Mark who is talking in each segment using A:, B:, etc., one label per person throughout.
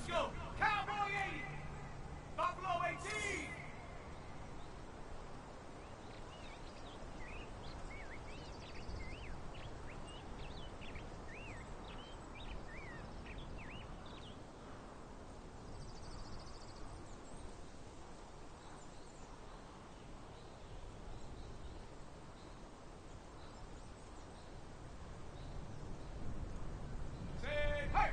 A: go. Cowboy 80. Buffalo 18. Say, hey!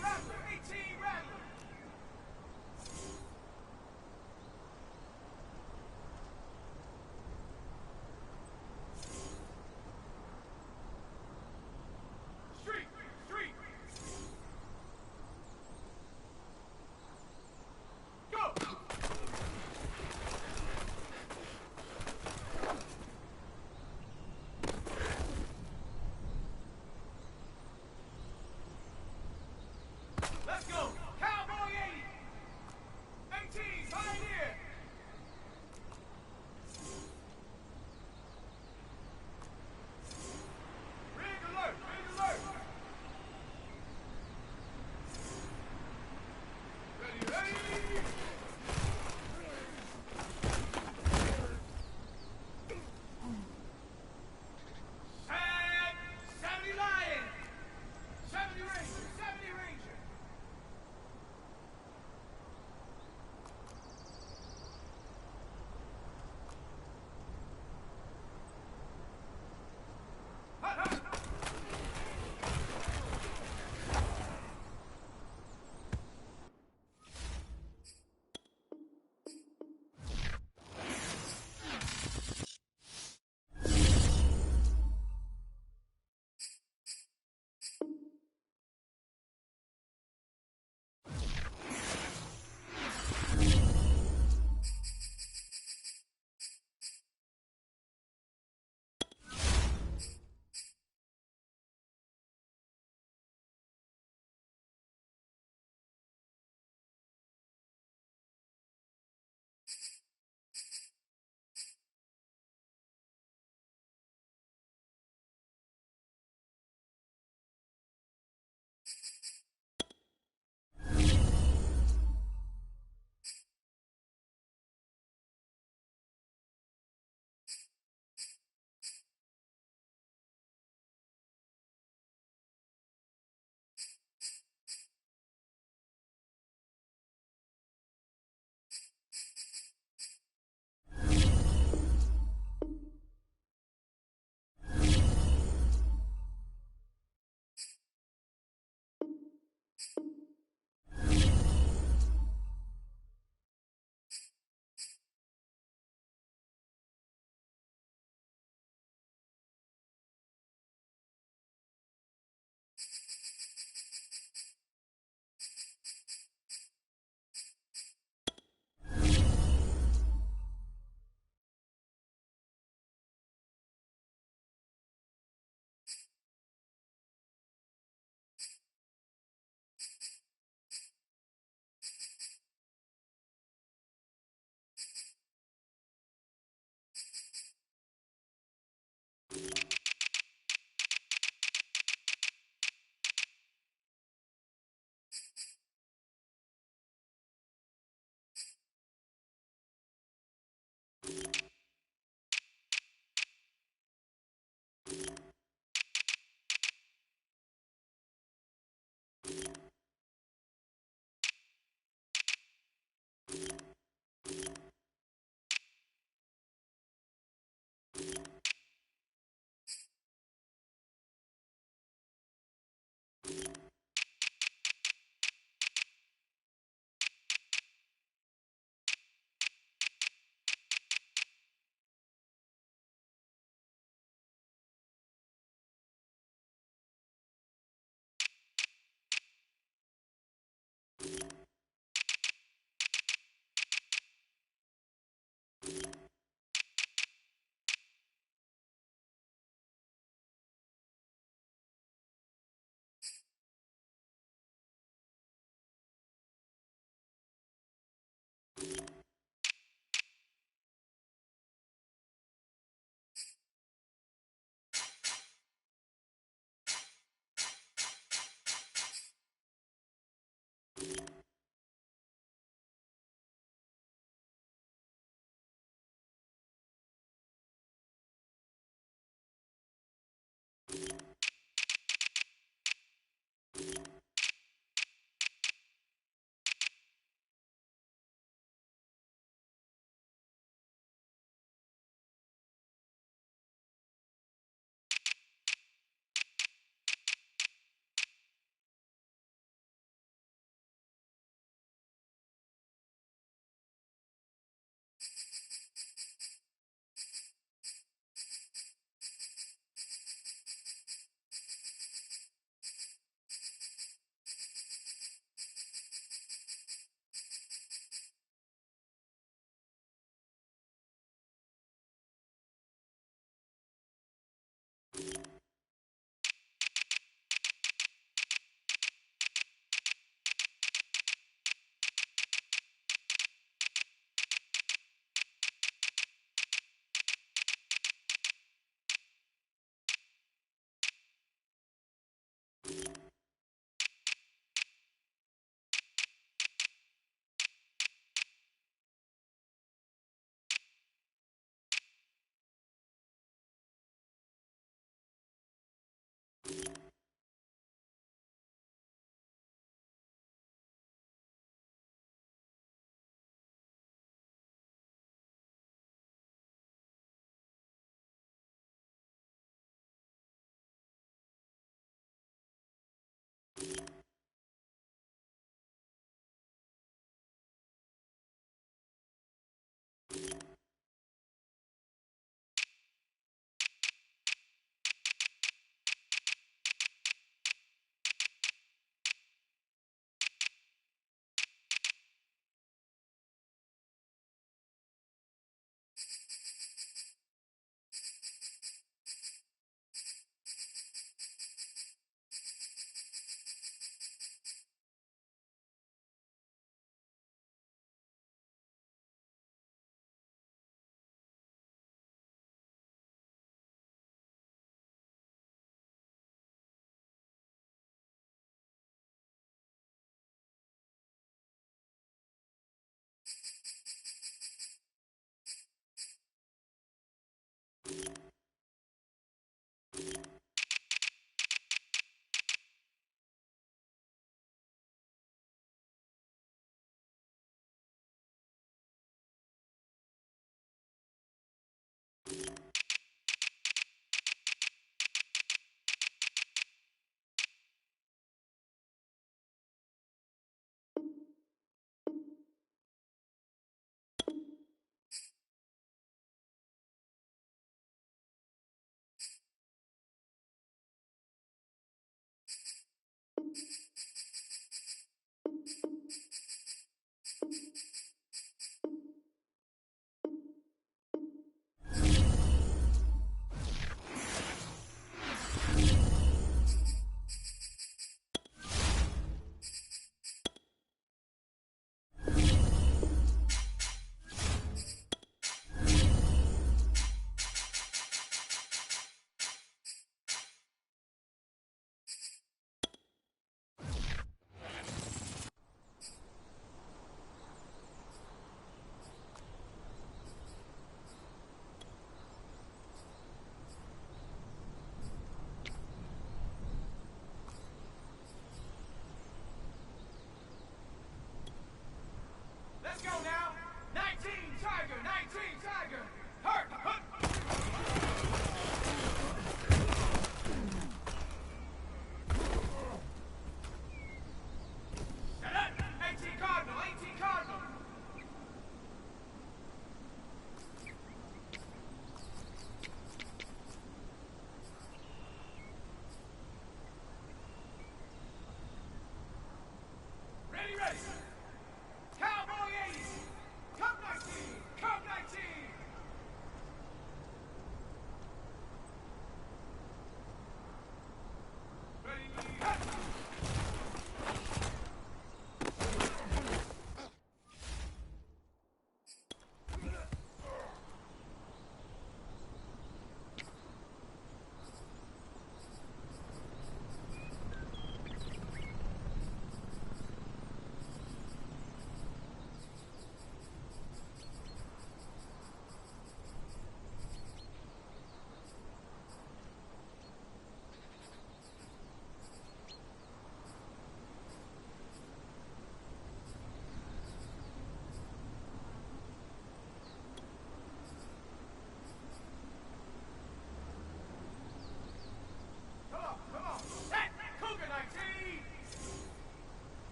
A: Raptor 18 Rattler. Street, street. Go. Let's go.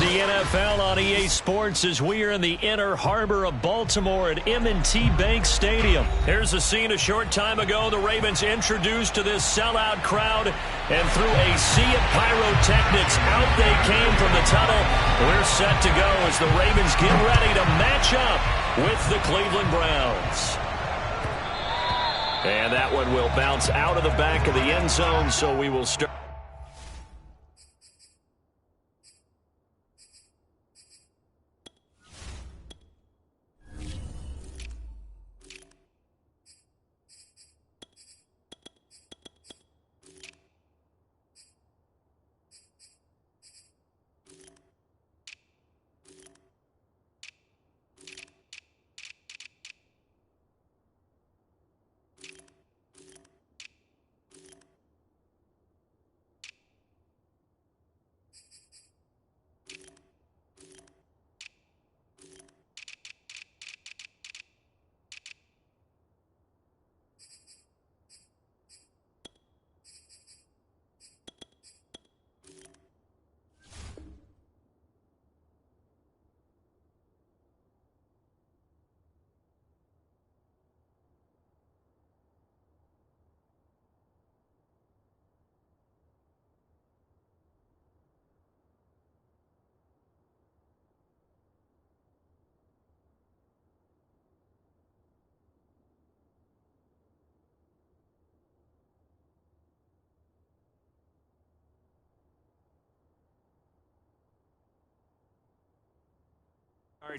B: the NFL on EA Sports as we are in the inner harbor of Baltimore at M&T Bank Stadium. Here's a scene a short time ago. The Ravens introduced to this sellout crowd, and through a sea of pyrotechnics, out they came from the tunnel. We're set to go as the Ravens get ready to match up with the Cleveland Browns. And that one will bounce out of the back of the end zone, so we will start.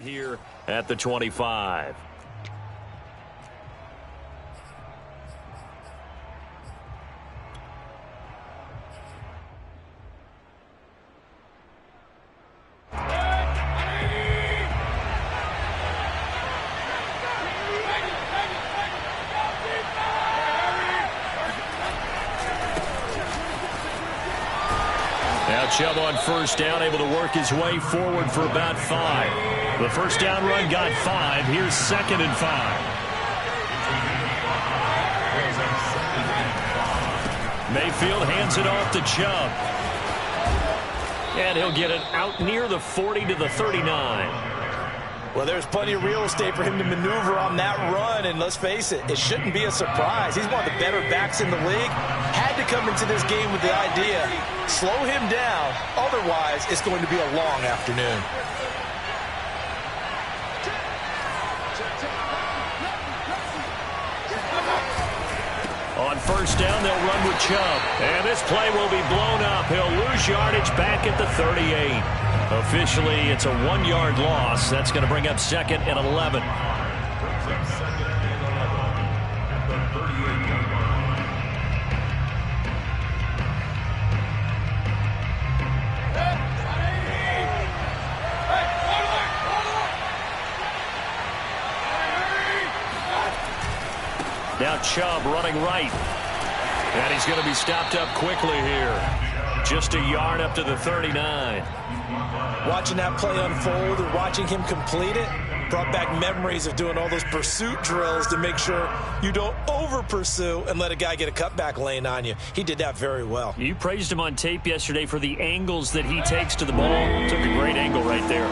B: Here at the 25. Now Chubb on first down, able to work his way forward for about 5. The first down run got 5. Here's 2nd and 5. Mayfield hands it off to Chubb. And he'll get it out near the 40 to the 39.
C: Well, there's plenty of real estate for him to maneuver on that run, and let's face it, it shouldn't be a surprise. He's one of the better backs in the league. Had to come into this game with the idea, slow him down, otherwise it's going to be a long afternoon.
B: On first down, they'll run with Chubb. And this play will be blown up. He'll lose yardage back at the 38. Officially, it's a 1-yard loss. That's going to bring up 2nd and 11. Now Chubb running right. And he's going to be stopped up quickly here. Just a yard up to the 39.
C: Watching that play unfold and watching him complete it brought back memories of doing all those pursuit drills to make sure you don't over-pursue and let a guy get a cutback lane on you. He did that very well.
B: You praised him on tape yesterday for the angles that he takes to the ball. Took a great angle right there.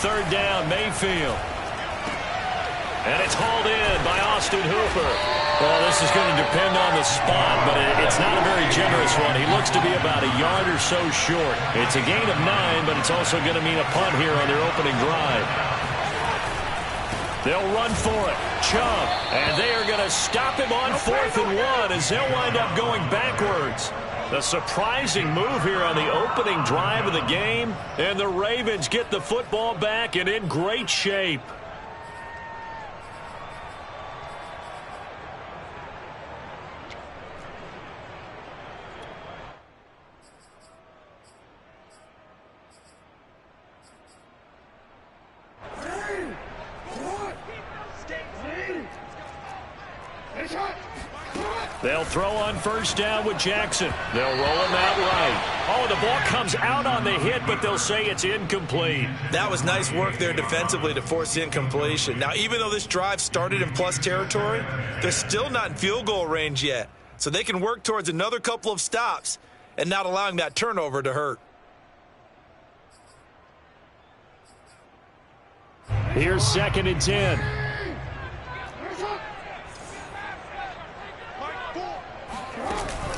B: Third down, Mayfield. And it's hauled in by Austin Hooper. Well, this is going to depend on the spot, but it's not a very generous one. He looks to be about a yard or so short. It's a gain of 9, but it's also going to mean a punt here on their opening drive. They'll run for it. Chubb. And they are going to stop him on 4th and 1 as they'll wind up going backwards. The surprising move here on the opening drive of the game, and the Ravens get the football back and in great shape. They'll throw on first down with Jackson. They'll roll him out right. Oh, the ball comes out on the hit, but they'll say it's incomplete.
C: That was nice work there defensively to force incompletion. Now, even though this drive started in plus territory, they're still not in field goal range yet. So they can work towards another couple of stops and not allowing that turnover to hurt.
B: Here's 2nd and 10.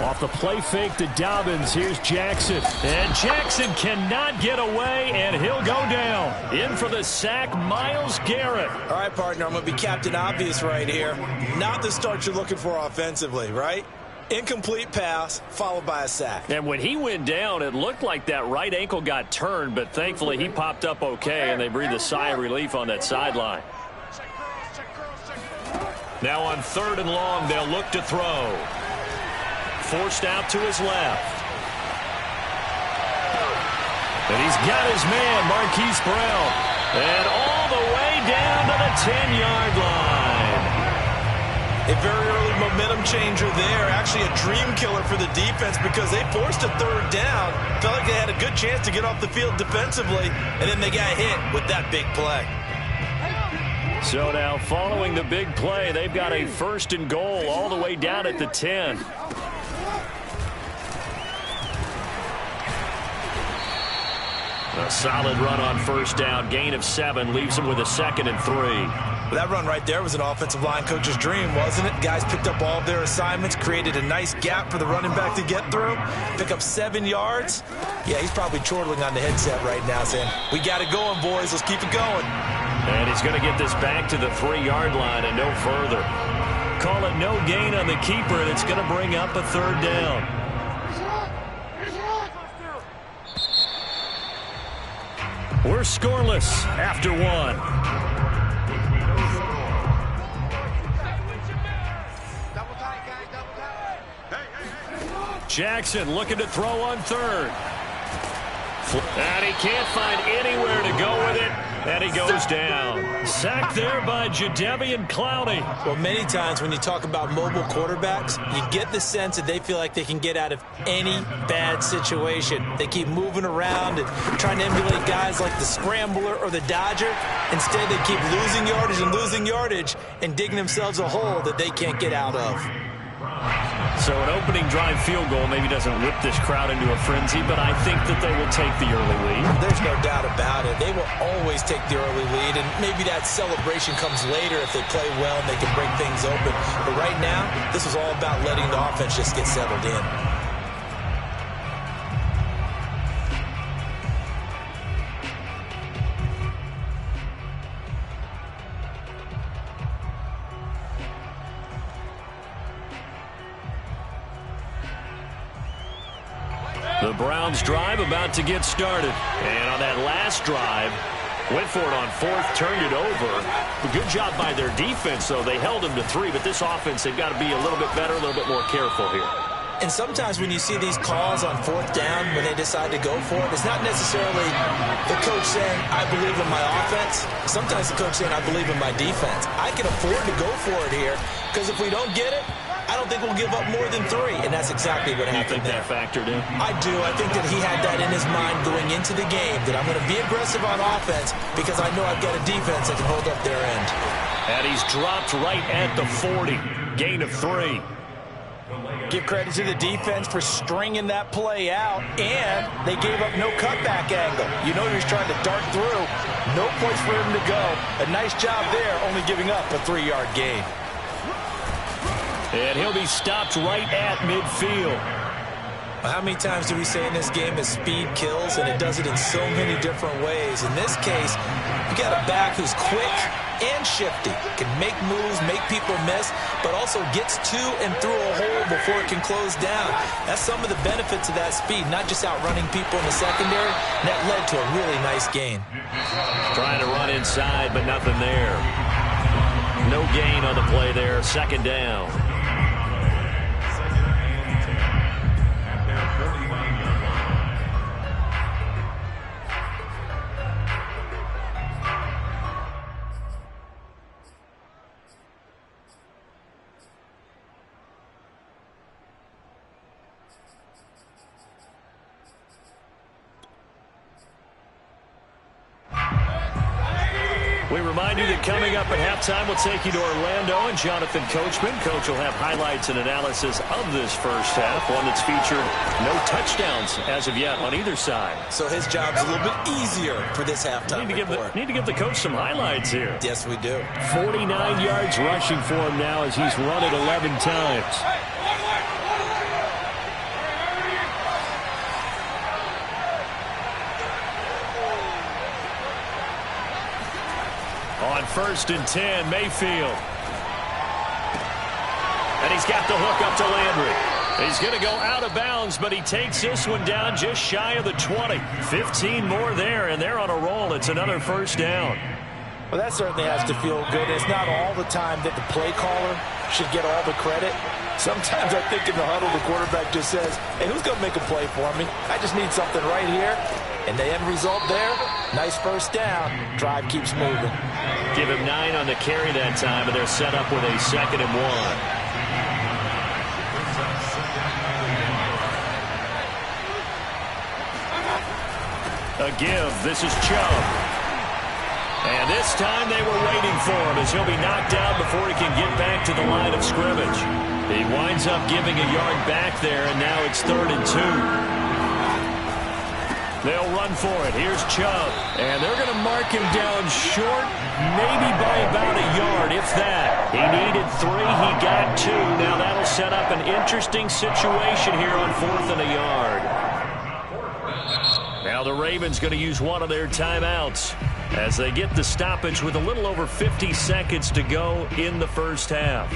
B: Off the play fake to Dobbins. Here's Jackson. And Jackson cannot get away, and he'll go down. In for the sack, Myles Garrett.
C: All right, partner, I'm going to be Captain Obvious right here. Not the start you're looking for offensively, right? Incomplete pass, followed by a sack.
B: And when he went down, it looked like that right ankle got turned, but thankfully he popped up okay, and they breathed a sigh of relief on that sideline. Now on 3rd and long, they'll look to throw. Forced out to his left. And he's got his man, Marquise Brown. And all the way down to the 10-yard line.
C: A very early momentum changer there. Actually a dream killer for the defense because they forced a 3rd down. Felt like they had a good chance to get off the field defensively, and then they got hit with that big play.
B: So now following the big play, they've got a 1st and goal all the way down at the 10. A solid run on first down. Gain of 7 leaves them with a 2nd and 3.
C: Well, that run right there was an offensive line coach's dream, wasn't it? Guys picked up all of their assignments, created a nice gap for the running back to get through, pick up 7 yards. Yeah, he's probably chortling on the headset right now saying, we got it going, boys. Let's keep it going.
B: And he's going to get this back to the 3-yard line and no further. Call it no gain on the keeper, and it's going to bring up a 3rd down. We're scoreless after 1. Jackson looking to throw on 3rd. And he can't find anywhere to go with it. And he goes down. Sacked there by Jadeveon Clowney.
C: Well, many times when you talk about mobile quarterbacks, you get the sense that they feel like they can get out of any bad situation. They keep moving around and trying to emulate guys like the Scrambler or the Dodger. Instead, they keep losing yardage and digging themselves a hole that they can't get out of.
B: So an opening drive field goal maybe doesn't whip this crowd into a frenzy, but I think that they will take the early lead.
C: There's no doubt about it. They will always take the early lead, and maybe that celebration comes later if they play well and they can break things open. But right now, this is all about letting the offense just get settled in.
B: The Browns drive about to get started. And on that last drive, went for it on 4th, turned it over. A good job by their defense, though. They held them to 3, but this offense, they've got to be a little bit better, a little bit more careful here.
C: And sometimes when you see these calls on 4th down, when they decide to go for it, it's not necessarily the coach saying, I believe in my offense. Sometimes the coach saying, I believe in my defense. I can afford to go for it here, because if we don't get it, I don't think we'll give up more than 3, and that's exactly what happened there.
B: You think that factored in?
C: I do. I think that he had that in his mind going into the game, that I'm going to be aggressive on offense because I know I've got a defense that can hold up their end.
B: And he's dropped right at the 40. Gain of 3.
C: Give credit to the defense for stringing that play out, and they gave up no cutback angle. You know he was trying to dart through. No place for him to go. A nice job there, only giving up a 3-yard gain.
B: And he'll be stopped right at midfield.
C: How many times do we say in this game that speed kills, and it does it in so many different ways? In this case, you got a back who's quick and shifty, can make moves, make people miss, but also gets to and through a hole before it can close down. That's some of the benefits of that speed, not just outrunning people in the secondary. And that led to a really nice gain.
B: Trying to run inside, but nothing there. No gain on the play there. 2nd down. We remind you that coming up at halftime, we'll take you to Orlando and Jonathan Coachman. Coach will have highlights and analysis of this first half, one that's featured no touchdowns as of yet on either side.
C: So his job's a little bit easier for this halftime report.
B: Need to give the coach some highlights here.
C: Yes, we do.
B: 49 yards rushing for him now as he's run it 11 times. On 1st and 10, Mayfield. And he's got the hook up to Landry. He's going to go out of bounds, but he takes this one down just shy of the 20. 15 more there, and they're on a roll. It's another first down.
C: Well, that certainly has to feel good. It's not all the time that the play caller should get all the credit. Sometimes I think in the huddle, the quarterback just says, hey, who's going to make a play for me? I just need something right here. And the end result there, nice first down. Drive keeps moving.
B: Give him 9 on the carry that time, and they're set up with a 2nd and 1. A give. This is Chubb. And this time they were waiting for him as he'll be knocked out before he can get back to the line of scrimmage. He winds up giving a yard back there, and now it's 3rd and 2. They'll run for it. Here's Chubb. And they're going to mark him down short, maybe by about a yard, if that. He needed 3. He got 2. Now that'll set up an interesting situation here on 4th and a yard. Now the Ravens going to use one of their timeouts as they get the stoppage with a little over 50 seconds to go in the first half.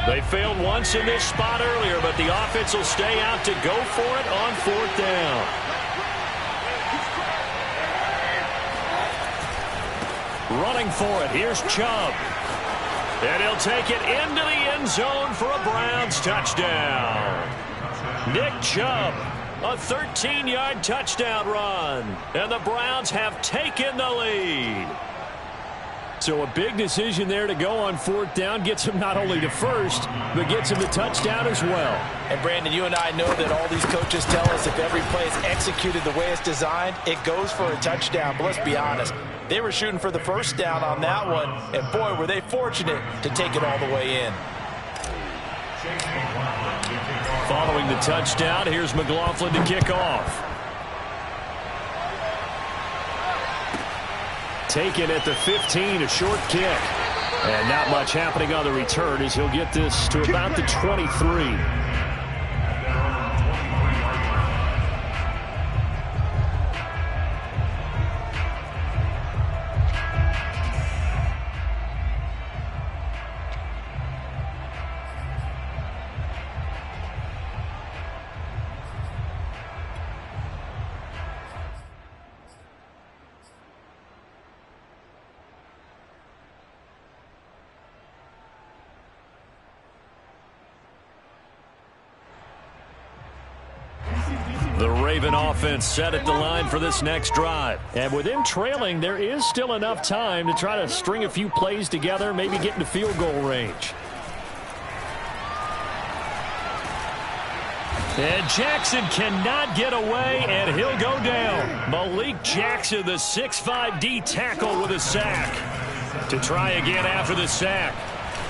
B: They failed once in this spot earlier, but the offense will stay out to go for it on 4th down. Running for it, here's Chubb. And he'll take it into the end zone for a Browns touchdown. Nick Chubb, a 13-yard touchdown run. And the Browns have taken the lead. So a big decision there to go on 4th down. Gets him not only to first, but gets him to touchdown as well. And Brandon, you and I know that all these coaches tell us if every play is executed the way it's designed, it goes for a touchdown. But let's be honest, they were shooting for the first down on that one, and boy, were they fortunate to take it all the way in. Following the touchdown, here's McLaughlin to kick off. Taken at the 15, a short kick. And not much happening on the return as he'll get this to about the 23. The Raven offense set at the line for this next drive. And with them trailing, there is still enough time to try to string a few plays together, maybe get into field goal range. And Jackson cannot get away, and he'll go down. Malik Jackson, the 6'5" D tackle with a sack. To try again after the sack.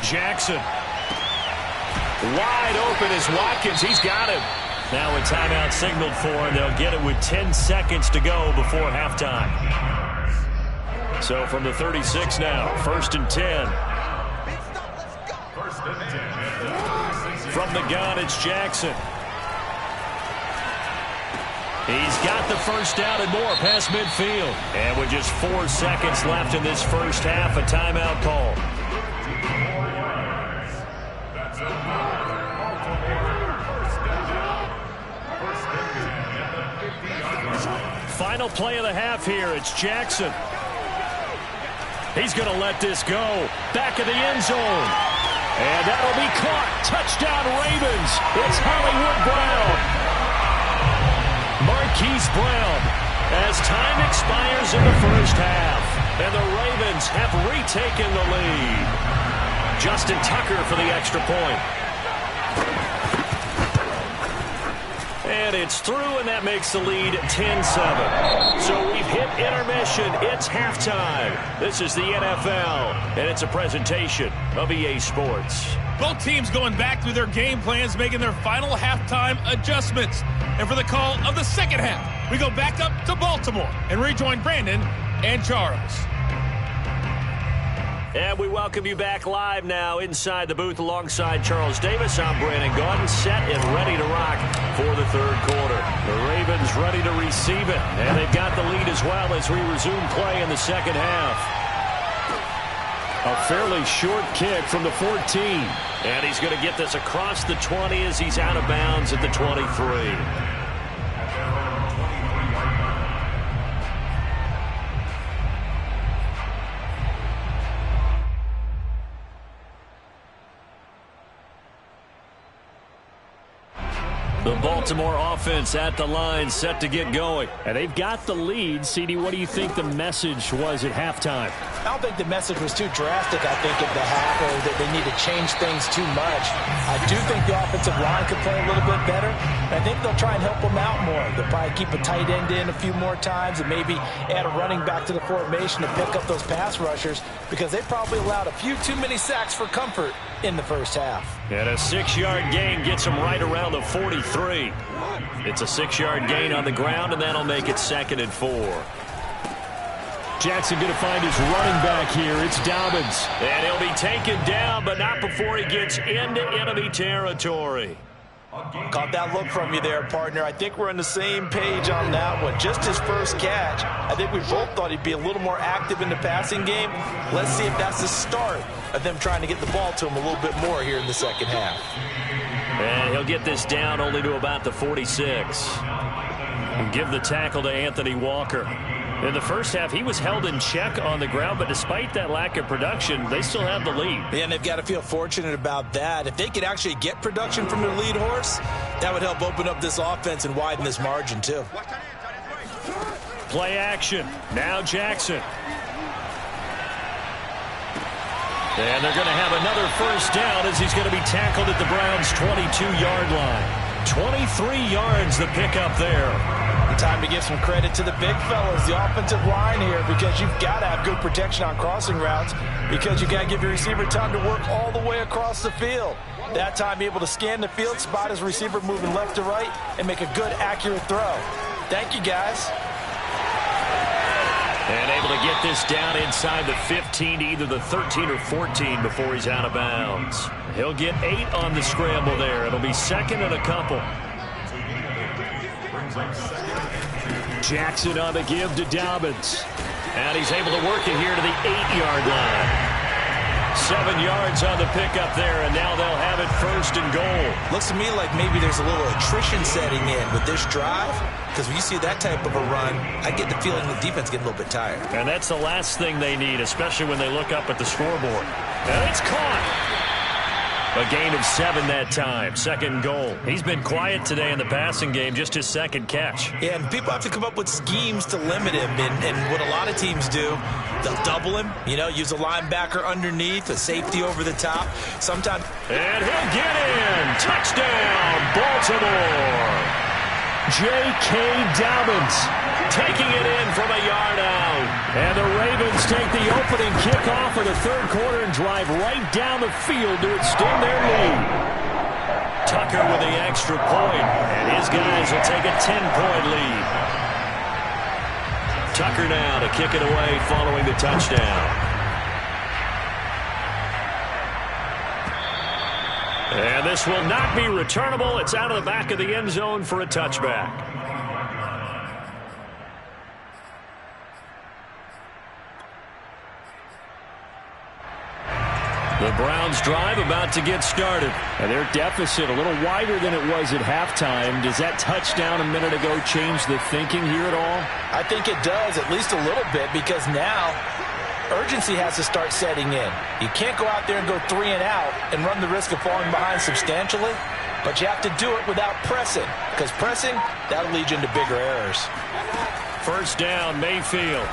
B: Jackson. Wide open is Watkins. He's got him. Now a timeout signaled for, and they'll get it with 10 seconds to go before halftime. So from the 36 now, 1st and 10. From the gun, it's Jackson. He's got the first down and more past midfield. And with just 4 seconds left in this first half, a timeout call. Final play of the half here. It's Jackson. He's going to let this go. Back of the end zone. And that'll be caught. Touchdown Ravens. It's Hollywood Brown. Marquise Brown. As time expires in the first half. And the Ravens have retaken the lead. Justin Tucker for the extra point. And it's through, and that makes the lead 10-7. So we've hit intermission. It's halftime. This is the NFL, and it's a presentation of EA Sports.
D: Both teams going back through their game plans, making their final halftime adjustments. And for the call of the second half, we go back up to Baltimore and rejoin Brandon and Charles.
B: And we welcome you back live now inside the booth alongside Charles Davis. I'm Brandon Gaudin, set and ready to rock for the third quarter. The Ravens ready to receive it, and they've got the lead as well as we resume play in the second half. A fairly short kick from the 14. And he's going to get this across the 20 as he's out of bounds at the 23. The Baltimore offense at the line, set to get going. And they've got the lead. CD, what do you think the message was at halftime?
C: I don't think the message was too drastic, I think, at the half, or that they need to change things too much. I do think the offensive line could play a little bit better. I think they'll try and help them out more. They'll probably keep a tight end in a few more times and maybe add a running back to the formation to pick up those pass rushers, because they probably allowed a few too many sacks for comfort in the first half.
B: And a 6-yard gain gets him right around the 43. It's a 6-yard gain on the ground, and that'll make it 2nd and 4. Jackson going to find his running back here. It's Dobbins. And he'll be taken down, but not before he gets into enemy territory.
C: Caught that look from you there, partner. I think we're on the same page on that one. Just his first catch. I think we both thought he'd be a little more active in the passing game. Let's see if that's the start of them trying to get the ball to him a little bit more here in the second half.
B: And he'll get this down only to about the 46. And give the tackle to Anthony Walker. In the first half, he was held in check on the ground, but despite that lack of production, they still have the lead.
C: Yeah, and they've got to feel fortunate about that. If they could actually get production from their lead horse, that would help open up this offense and widen this margin, too.
B: Play action. Now Jackson. And they're going to have another first down as he's going to be tackled at the Browns' 22-yard line. 23 yards the pickup there.
C: Time to give some credit to the big fellas, the offensive line here, because you've got to have good protection on crossing routes, because you've got to give your receiver time to work all the way across the field. That time, be able to scan the field, spot his receiver moving left to right, and make a good, accurate throw. Thank you, guys.
B: And able to get this down inside the 15 to either the 13 or 14 before he's out of bounds. He'll get 8 on the scramble there. It'll be 2nd and a couple. Jackson on the give to Dobbins. And he's able to work it here to the 8-yard line. 7 yards on the pickup there, and now they'll have it 1st and goal.
C: Looks to me like maybe there's a little attrition setting in with this drive, because when you see that type of a run, I get the feeling the defense getting a little bit tired.
B: And that's the last thing they need, especially when they look up at the scoreboard. And it's caught. A gain of 7 that time. 2nd goal. He's been quiet today in the passing game, just his 2nd catch.
C: Yeah, and people have to come up with schemes to limit him. And what a lot of teams do, they'll double him, use a linebacker underneath, a safety over the top. Sometimes.
B: And he'll get in. Touchdown, Baltimore. J.K. Dobbins taking it in from a yard out. And the Ravens take the opening kickoff of the third quarter and drive right down the field to extend their lead. Tucker with the extra point, and his guys will take a 10-point lead. Tucker now to kick it away following the touchdown. And this will not be returnable. It's out of the back of the end zone for a touchback. The Browns drive about to get started. And their deficit a little wider than it was at halftime. Does that touchdown a minute ago change the thinking here at all?
C: I think it does, at least a little bit, because now urgency has to start setting in. You can't go out there and go 3 and out and run the risk of falling behind substantially, but you have to do it without pressing, because pressing, that'll lead you into bigger errors.
B: First down, Mayfield.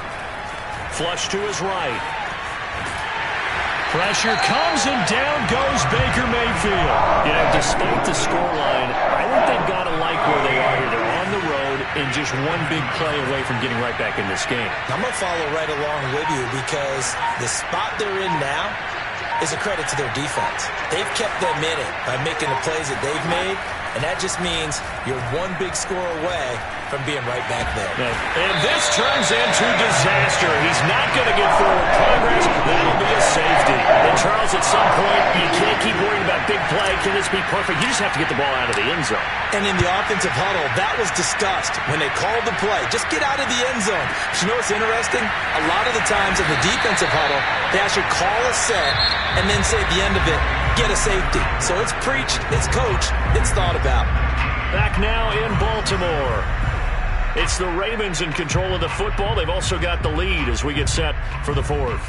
B: Flush to his right. Pressure comes, and down goes Baker Mayfield. Despite the scoreline, I think they've got to like where they are and just one big play away from getting right back in this game.
C: I'm going to follow right along with you because the spot they're in now is a credit to their defense. They've kept them in it by making the plays that they've made, and that just means you're one big score away from being right back there.
B: And this turns into disaster. He's not going to get forward progress. That'll be a safety. And Charles, at some point, you can't keep worrying about big play. Can this be perfect? You just have to get the ball out of the end zone.
C: And in the offensive huddle, that was discussed when they called the play. Just get out of the end zone. But you know what's interesting? A lot of the times in the defensive huddle, they actually call a set and then say at the end of it, get a safety. So it's preached, it's coached, it's thought about.
B: Back now in Baltimore. It's the Ravens in control of the football. They've also got the lead as we get set for the fourth.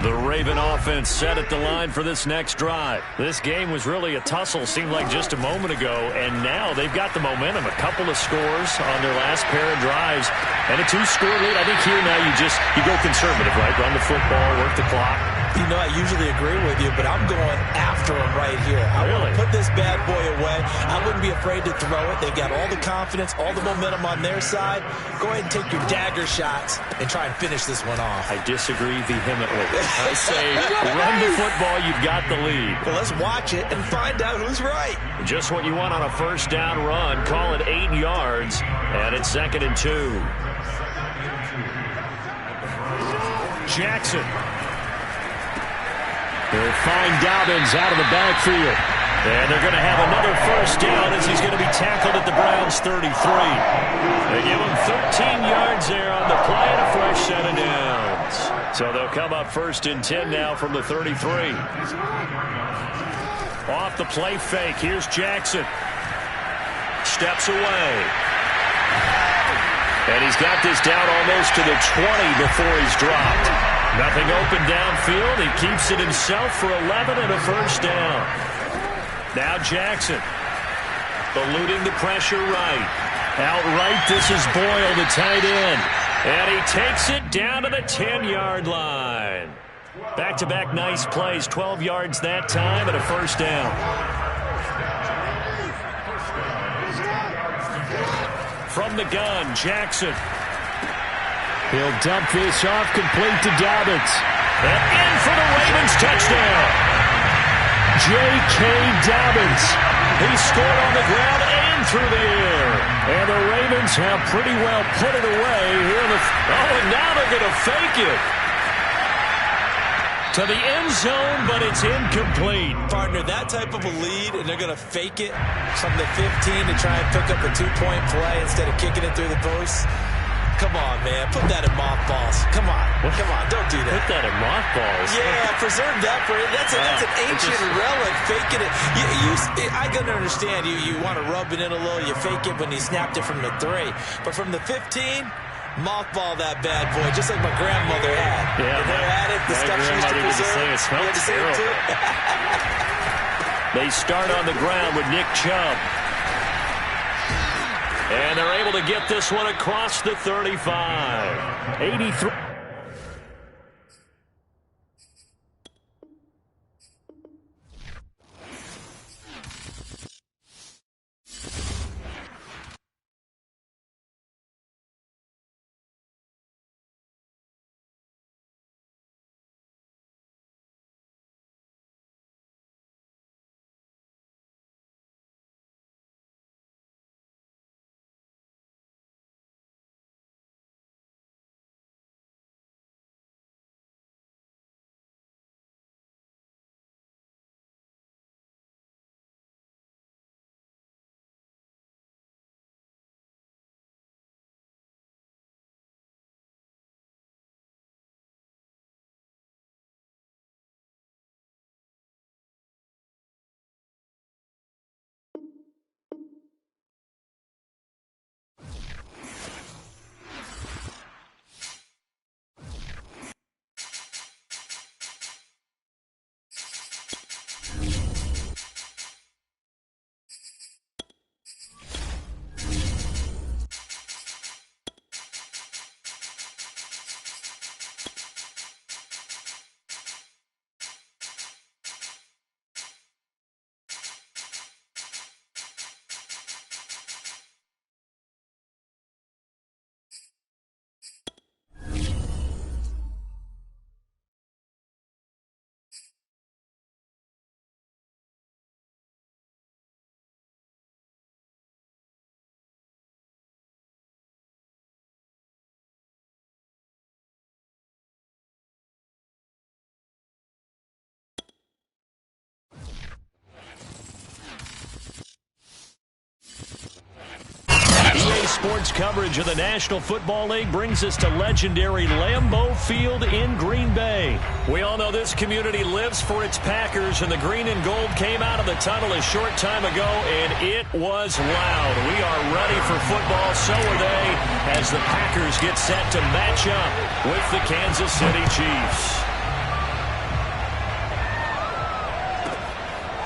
B: The Raven offense set at the line for this next drive. This game was really a tussle, seemed like just a moment ago, and now they've got the momentum. A couple of scores on their last pair of drives, and a two-score lead. I think here now you go conservative, right? Run the football, work the clock.
C: You know, I usually agree with you, but I'm going after him right here. I want to put this bad boy away. I wouldn't be afraid to throw it. They've got all the confidence, all the momentum on their side. Go ahead and take your dagger shots and try and finish this one off.
B: I disagree vehemently. I say run the football. You've got the lead.
C: Well, let's watch it and find out who's right.
B: Just what you want on a first down run. Call it 8 yards, and it's 2nd and 2. Jackson. They'll find Dobbins out of the backfield. And they're going to have another first down as he's going to be tackled at the Browns' 33. They give him 13 yards there on the play and a fresh set of downs. So they'll come up 1st and 10 now from the 33. Off the play fake. Here's Jackson. Steps away. And he's got this down almost to the 20 before he's dropped. Nothing open downfield. He keeps it himself for 11 and a first down. Now Jackson eluding the pressure right. Outright, this is Boyle, the tight end. And he takes it down to the 10-yard line. Back-to-back nice plays. 12 yards that time and a first down. From the gun, Jackson. He'll dump this off, complete to Dobbins. And in for the Ravens touchdown. J.K. Dobbins. He scored on the ground and through the air. And the Ravens have pretty well put it away here in the... Oh, and now they're going to fake it. To the end zone, but it's incomplete.
C: Partner, that type of a lead, and they're going to fake it from the 15 to try and pick up a 2-point play instead of kicking it through the post. Come on, man. Put that in mothballs. Come on. Come on. Don't do that.
B: Put that in mothballs?
C: Yeah, preserve that for it. That's an ancient relic. Faking it. I can understand. You want to rub it in a little. You fake it when you snapped it from the 3. But from the 15, mothball that bad boy, just like my grandmother had.
B: Yeah.
C: And they're at it. The stuff she used to preserve.
B: It smells terrible. They start on the ground with Nick Chubb. And they're able to get this one across the 35. 83. Sports coverage of the National Football League brings us to legendary Lambeau Field in Green Bay. We all know this community lives for its Packers, and the green and gold came out of the tunnel a short time ago, and it was loud. We are ready for football, so are they, as the Packers get set to match up with the Kansas City Chiefs.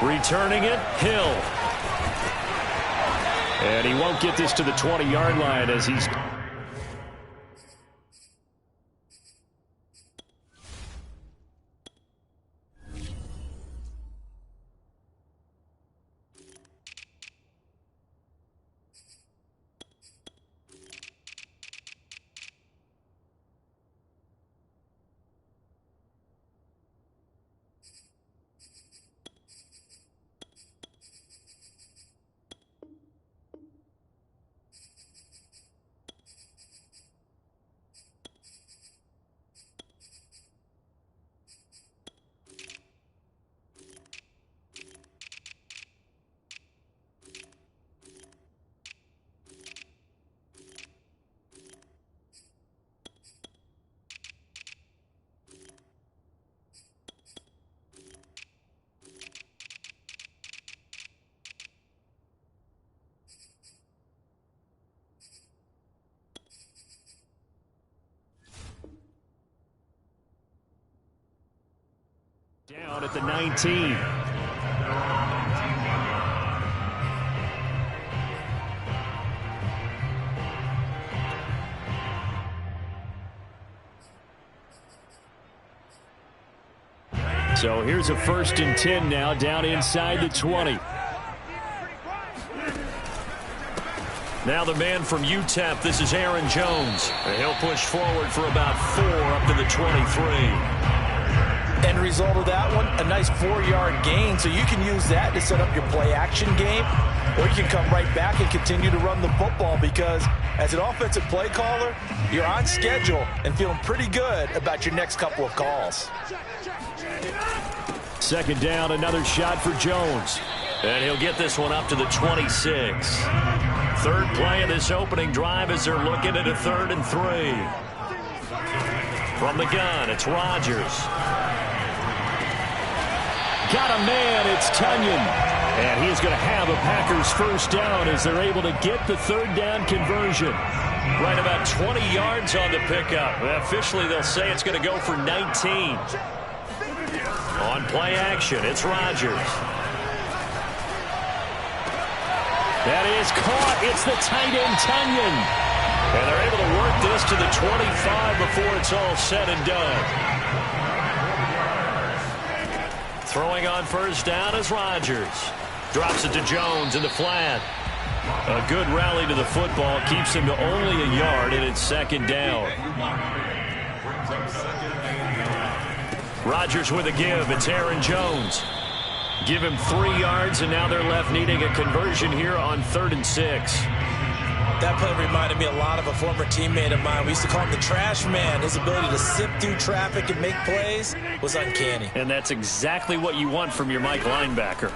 B: Returning it, Hill. And he won't get this to the 20-yard line as he's... Down at the 19. So here's a 1st and 10 now, down inside the 20. Now the man from UTEP, this is Aaron Jones. And he'll push forward for about 4 up to the 23.
C: End result of that one, a nice 4-yard gain. So you can use that to set up your play-action game, or you can come right back and continue to run the football, because as an offensive play caller, you're on schedule and feeling pretty good about your next couple of calls.
B: 2nd down, another shot for Jones. And he'll get this one up to the 26. 3rd play of this opening drive as they're looking at a 3rd and 3. From the gun, it's Rodgers. Got a man, it's Tunyon. And he's going to have a Packers 1st down as they're able to get the 3rd down conversion. Right about 20 yards on the pickup. Officially, they'll say it's going to go for 19. On play action, it's Rodgers. That is caught. It's the tight end, Tunyon. And they're able to work this to the 25 before it's all said and done. Throwing on 1st down is Rodgers. Drops it to Jones in the flat. A good rally to the football keeps him to only a yard, and it's 2nd down. Rodgers with a give. It's Aaron Jones. Give him 3 yards, and now they're left needing a conversion here on 3rd and 6.
C: That play reminded me a lot of a former teammate of mine. We used to call him the trash man. His ability to sift through traffic and make plays was uncanny.
B: And that's exactly what you want from your Mike linebacker.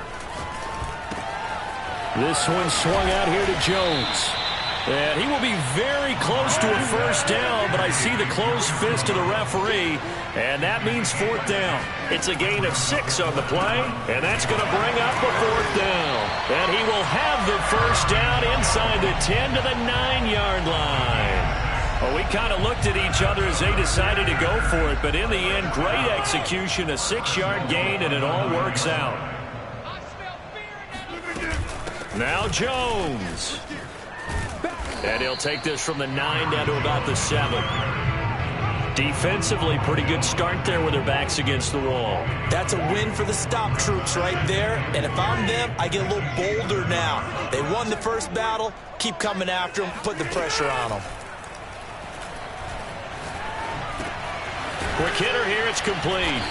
B: This one swung out here to Jones. And he will be very close to a 1st down, but I see the closed fist of the referee, and that means 4th down. It's a gain of 6 on the play, and that's going to bring up a 4th down. And he will have the 1st down inside the 10 to the 9-yard line. Well, we kind of looked at each other as they decided to go for it, but in the end, great execution, a 6-yard gain, and it all works out. Now Jones. And he'll take this from the 9 down to about the 7. Defensively, pretty good start there with their backs against the wall.
C: That's a win for the stop troops right there. And if I'm them, I get a little bolder now. They won the first battle. Keep coming after them. Put the pressure on them.
B: Quick hitter here. It's complete.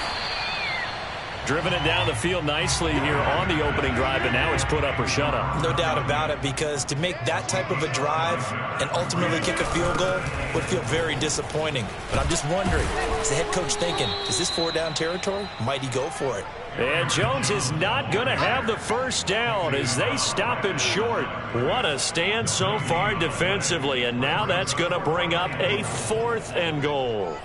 B: Driven it down the field nicely here on the opening drive, and now it's put up or shut up.
C: No doubt about it, because to make that type of a drive and ultimately kick a field goal would feel very disappointing. But I'm just wondering, is the head coach thinking, is this 4-down territory? Might he go for it?
B: And Jones is not going to have the first down as they stop him short. What a stand so far defensively, and now that's going to bring up a 4th and goal.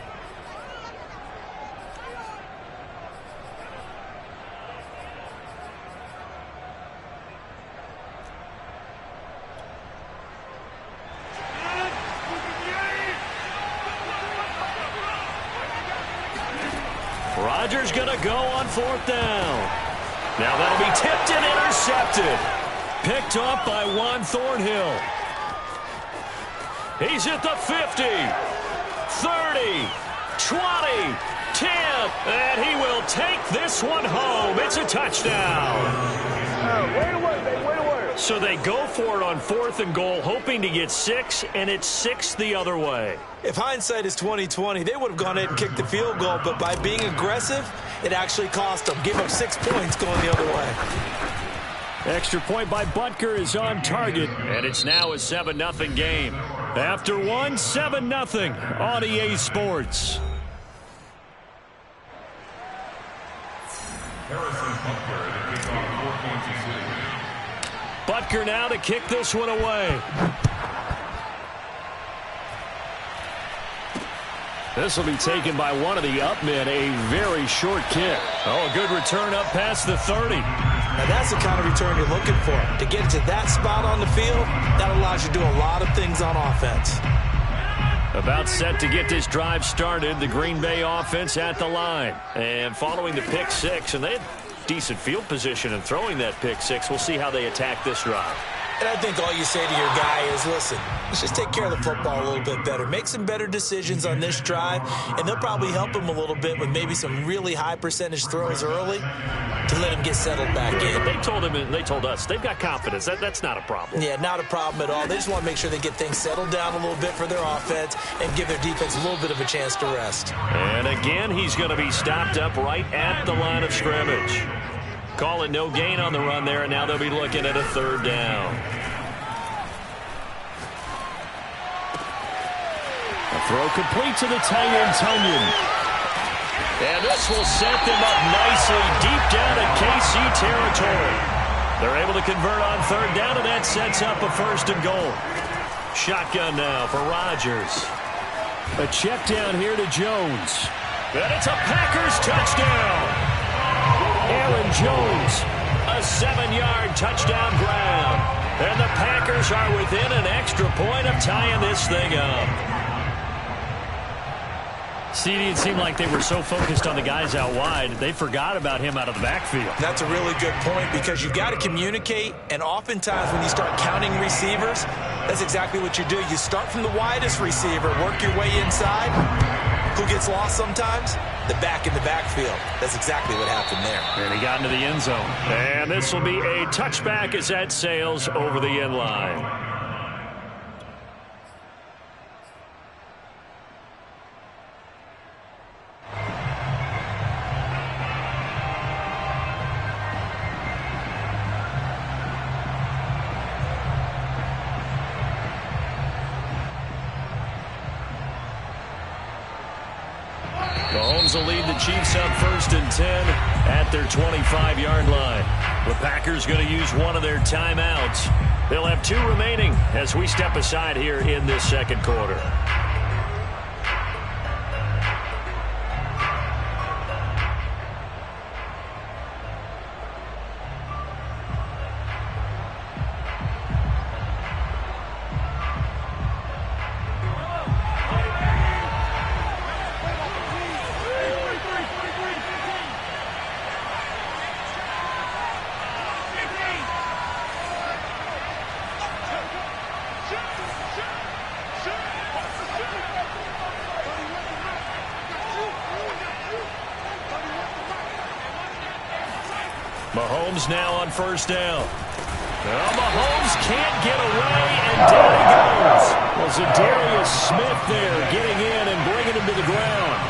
B: Rodgers going to go on 4th down. Now that'll be tipped and intercepted. Picked up by Juan Thornhill. He's at the 50, 30, 20, 10, and he will take this one home. It's a touchdown.
A: Way to work, baby. Way to work.
B: So they go for it on 4th and goal, hoping to get 6, and it's 6 the other way.
C: If hindsight is 20/20, they would have gone ahead and kicked the field goal, but by being aggressive, it actually cost them. Gave up 6 points going the other way.
B: Extra point by Butker is on target, and it's now a 7-0 game. After one, 7-0 on EA Sports. Butker now to kick this one away. This will be taken by one of the up men, a very short kick. Oh, a good return up past the 30.
C: Now that's the kind of return you're looking for. To get it to that spot on the field, that allows you to do a lot of things on offense.
B: About set to get this drive started, the Green Bay offense at the line. And following the pick 6, and they had decent field position in throwing that pick 6. We'll see how they attack this drive.
C: And I think all you say to your guy is, listen, let's just take care of the football a little bit better. Make some better decisions on this drive, and they'll probably help him a little bit with maybe some really high percentage throws early to let him get settled back in.
B: They told him, and they told us, they've got confidence. That's not a problem.
C: Yeah, not a problem at all. They just want to make sure they get things settled down a little bit for their offense and give their defense a little bit of a chance to rest.
B: And again, he's going to be stopped up right at the line of scrimmage. Calling no gain on the run there, and now they'll be looking at a 3rd down. A throw complete to the tight end, Tonyan. And this will set them up nicely deep down in KC territory. They're able to convert on 3rd down, and that sets up a 1st and goal. Shotgun now for Rodgers. A check down here to Jones. And it's a Packers touchdown. Aaron Jones, a 7-yard touchdown ground. And the Packers are within an extra point of tying this thing up. CD, it seemed like they were so focused on the guys out wide, they forgot about him out of the backfield.
C: That's a really good point because you've got to communicate, and oftentimes when you start counting receivers, that's exactly what you do. You start from the widest receiver, work your way inside. Who gets lost sometimes? The back in the backfield. That's exactly what happened there.
B: And he got into the end zone. And this will be a touchback as that sails over the end line. Mahomes will lead the Chiefs up 1st and 10 at their 25-yard line. The Packers going to use one of their timeouts. They'll have 2 remaining as we step aside here in this 2nd quarter. Mahomes now on 1st down. Well, Mahomes can't get away, and down he goes. Well, Zadarius Smith there getting in and bringing him to the ground.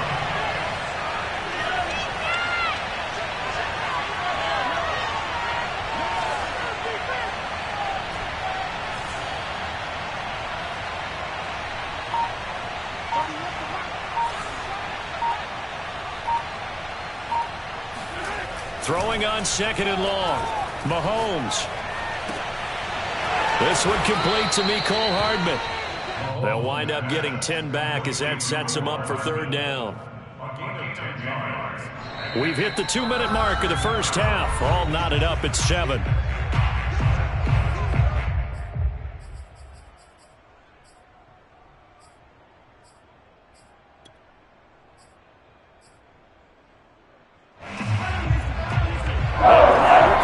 B: Throwing on 2nd and long. Mahomes. This one complete to Mecole Hardman. They'll wind up getting 10 back as that sets them up for 3rd down. We've hit the 2-minute mark of the first half. All knotted up at 7.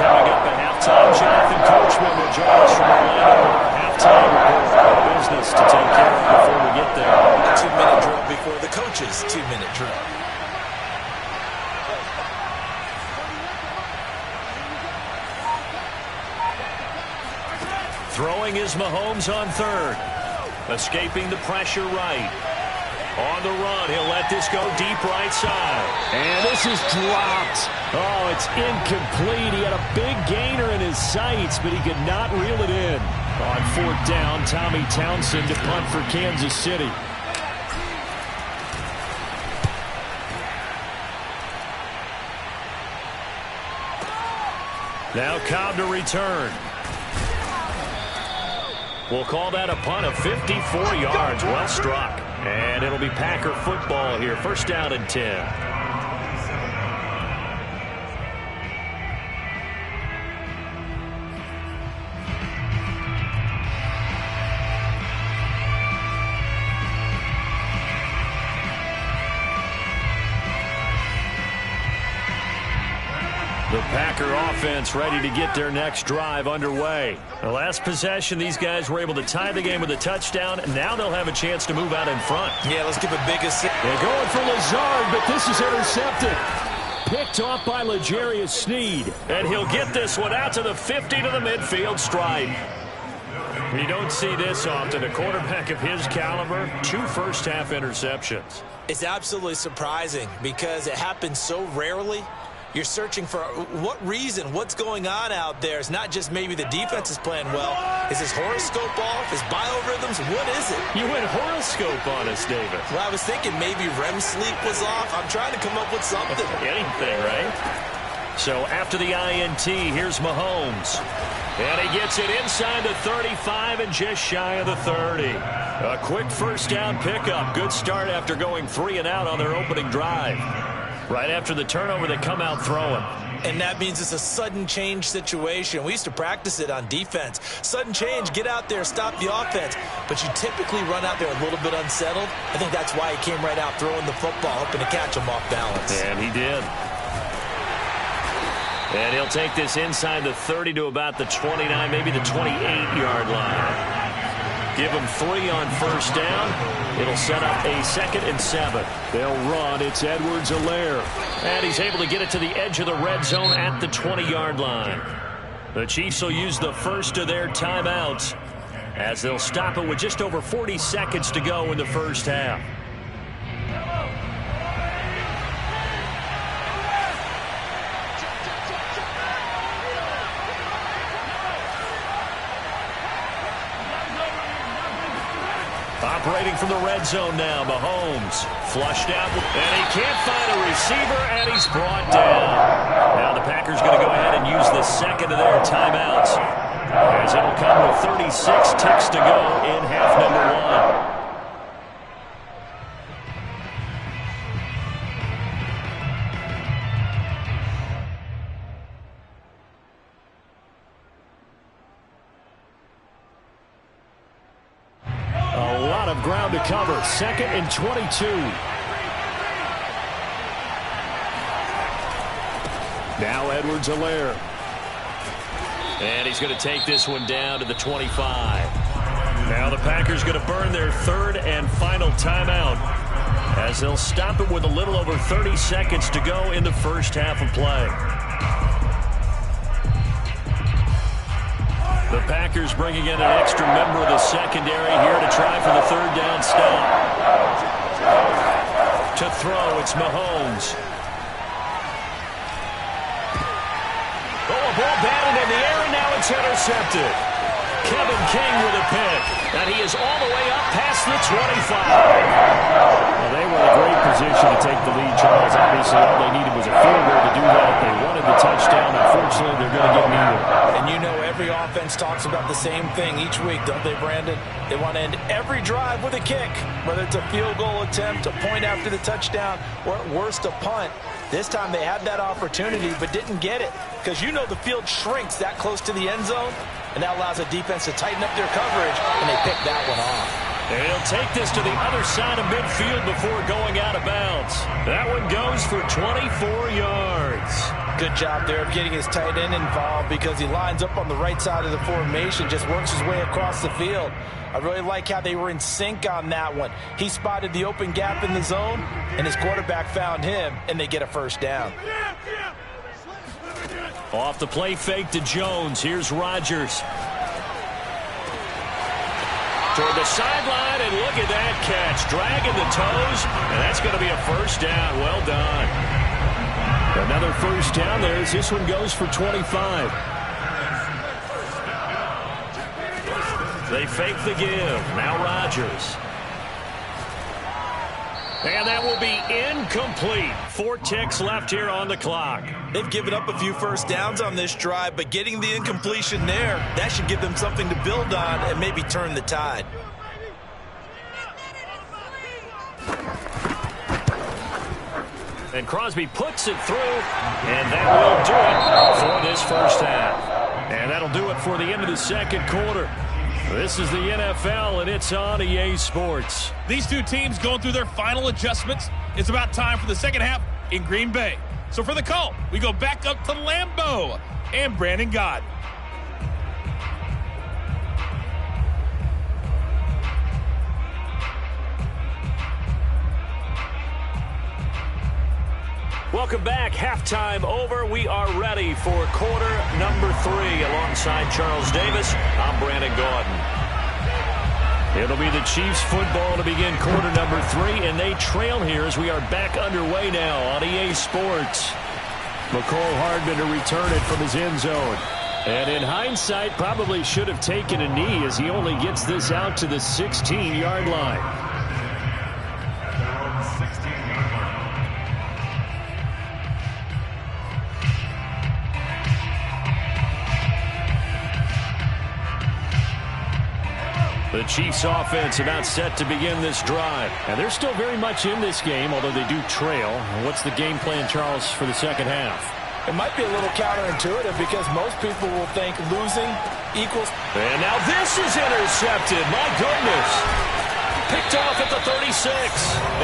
B: Coming up at halftime, Jonathan Coachman will join us from Orlando. Halftime report business to take care of before we get there.
C: 2-minute drill before the coach's 2-minute drill.
B: Throwing is Mahomes on 3rd. Escaping the pressure right. On the run, he'll let this go deep right side.
E: And this is dropped. Oh, it's incomplete. He had a big gainer in his sights, but he could not reel it in. On 4th down, Tommy Townsend to punt for Kansas City.
B: Now Cobb to return. We'll call that a punt of 54 yards. Well struck. And it'll be Packer football here. 1st down and 10. The Packer offense ready to get their next drive underway. The last possession, these guys were able to tie the game with a touchdown, and now they'll have a chance to move out in front.
C: Yeah, let's give a big assist.
E: They're going for Lazard, but this is intercepted. Picked off by L'Jarius Sneed.
B: And he'll get this one out to the 50 to the midfield stripe. You don't see this often. A quarterback of his caliber, 2 first-half interceptions.
C: It's absolutely surprising because it happens so rarely. You're searching for what reason, what's going on out there. It's not just maybe the defense is playing well. Is his horoscope off? His biorhythms? What is it?
B: You went horoscope on us, David.
C: Well, I was thinking maybe REM sleep was off. I'm trying to come up with something.
B: Anything, right? So after the INT, here's Mahomes. And he gets it inside the 35 and just shy of the 30. A quick 1st down pickup. Good start after going 3 and out on their opening drive. Right after the turnover, they come out throwing.
C: And that means it's a sudden change situation. We used to practice it on defense. Sudden change, get out there, stop the offense. But you typically run out there a little bit unsettled. I think that's why he came right out throwing the football, hoping to catch him off balance.
B: And he did. And he'll take this inside the 30 to about the 29, maybe the 28-yard line. Give him 3 on 1st down. It'll set up a 2nd and 7.
E: They'll run. It's Edwards-Helaire.
B: And he's able to get it to the edge of the red zone at the 20-yard line. The Chiefs will use the first of their timeouts as they'll stop it with just over 40 seconds to go in the first half. Operating from the red zone now, Mahomes flushed out, and he can't find a receiver, and he's brought down. Now the Packers going to go ahead and use the 2nd of their timeouts, as it'll come with 36 ticks to go in half number 1.
E: Ground to cover. 2nd and 22. Now Edwards-Helaire.
B: And he's going to take this one down to the 25. Now the Packers going to burn their 3rd and final timeout as they'll stop it with a little over 30 seconds to go in the first half of play. The Packers bringing in an extra member of the secondary here to try for the 3rd down stop. To throw, it's Mahomes. Oh, a ball batted in the air, and now it's intercepted. Kevin King with a pick, and he is all the way up past the 25.
E: Well, they were in a great position to take the lead, Charles. Obviously, all they needed was a field goal to do that. They wanted the touchdown. unfortunately, they're going to get neither.
C: And you know every offense talks about the same thing each week, don't they, Brandon? They want to end every drive with a kick, whether it's a field goal attempt, a point after the touchdown, or at worst, a punt. This time they had that opportunity but didn't get it because you know the field shrinks that close to the end zone, and that allows a defense to tighten up their coverage, and they pick that one off.
B: And he'll take this to the other side of midfield before going out of bounds. That one goes for 24 yards.
C: Good job there of getting his tight end involved because he lines up on the right side of the formation, just works his way across the field. I really like how they were in sync on that one. He spotted the open gap in the zone, and his quarterback found him, and they get a first down.
B: Off the play fake to Jones. Here's Rodgers. Toward the sideline, and look at that catch. Dragging the toes, and that's going to be a first down. Well done. Another first down there as this one goes for 25. They fake the give. Now Rodgers. And that will be incomplete. 4 ticks left here on the clock.
C: They've given up a few first downs on this drive, but getting the incompletion there, that should give them something to build on and maybe turn the tide.
B: And Crosby puts it through, and that will do it for this first half. And that'll do it for the end of the second quarter. This is the NFL, and it's on EA Sports.
D: These two teams going through their final adjustments. It's about time for the second half in Green Bay. So for the call, we go back up to Lambeau and Brandon Gaudin.
B: Welcome back. Halftime over. We are ready for quarter number 3. Alongside Charles Davis, I'm Brandon Gaudin. It'll be the Chiefs football to begin quarter number 3, and they trail here as we are back underway now on EA Sports. Mecole Hardman to return it from his end zone. And in hindsight, probably should have taken a knee as he only gets this out to the 16-yard line. The Chiefs offense about set to begin this drive. And they're still very much in this game, although they do trail. What's the game plan, Charles, for the second half?
C: It might be a little counterintuitive because most people will think losing equals...
B: And now this is intercepted. My goodness. Picked off at the 36.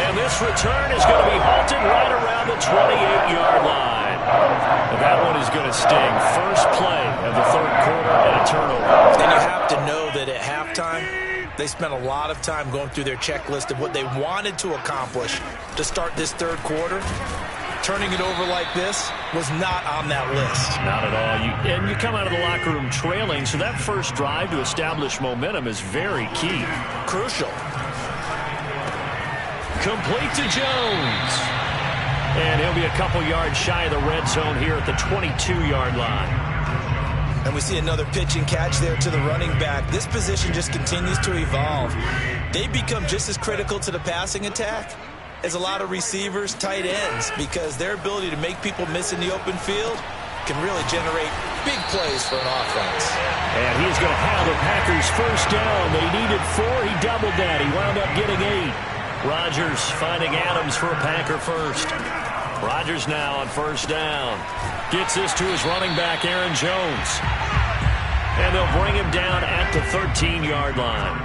B: And this return is going to be halted right around the 28-yard line. And that one is going to sting. First play of the third quarter and a turnover.
C: And you have to know that at halftime, they spent a lot of time going through their checklist of what they wanted to accomplish to start this third quarter. Turning it over like this was not on that list.
B: Not at all. And you come out of the locker room trailing, so that first drive to establish momentum is very key.
C: Crucial.
B: Complete to Jones. And he'll be a couple yards shy of the red zone here at the 22-yard line.
C: And we see another pitch and catch there to the running back. This position just continues to evolve. They become just as critical to the passing attack as a lot of receivers, tight ends, because their ability to make people miss in the open field can really generate big plays for an offense.
B: And he's going to have the Packers first down. They needed 4. He doubled that. He wound up getting 8. Rodgers finding Adams for a Packer first. Rodgers now on first down. Gets this to his running back, Aaron Jones. And they'll bring him down at the 13-yard line.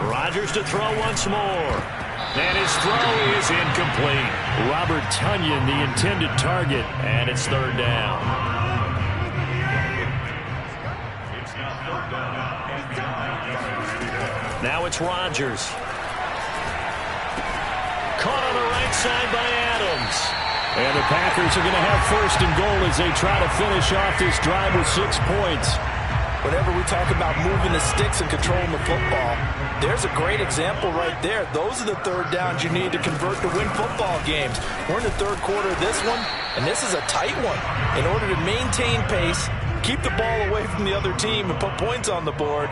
B: Rodgers to throw once more. And his throw is incomplete. Robert Tonyan, the intended target, and it's third down. Now it's Rodgers. Caught on the right side by Adams. And the Packers are going to have first and goal as they try to finish off this drive with 6 points.
C: Whenever we talk about moving the sticks and controlling the football, there's a great example right there. Those are the third downs you need to convert to win football games. We're in the third quarter of this one, and this is a tight one. In order to maintain pace, keep the ball away from the other team, and put points on the board,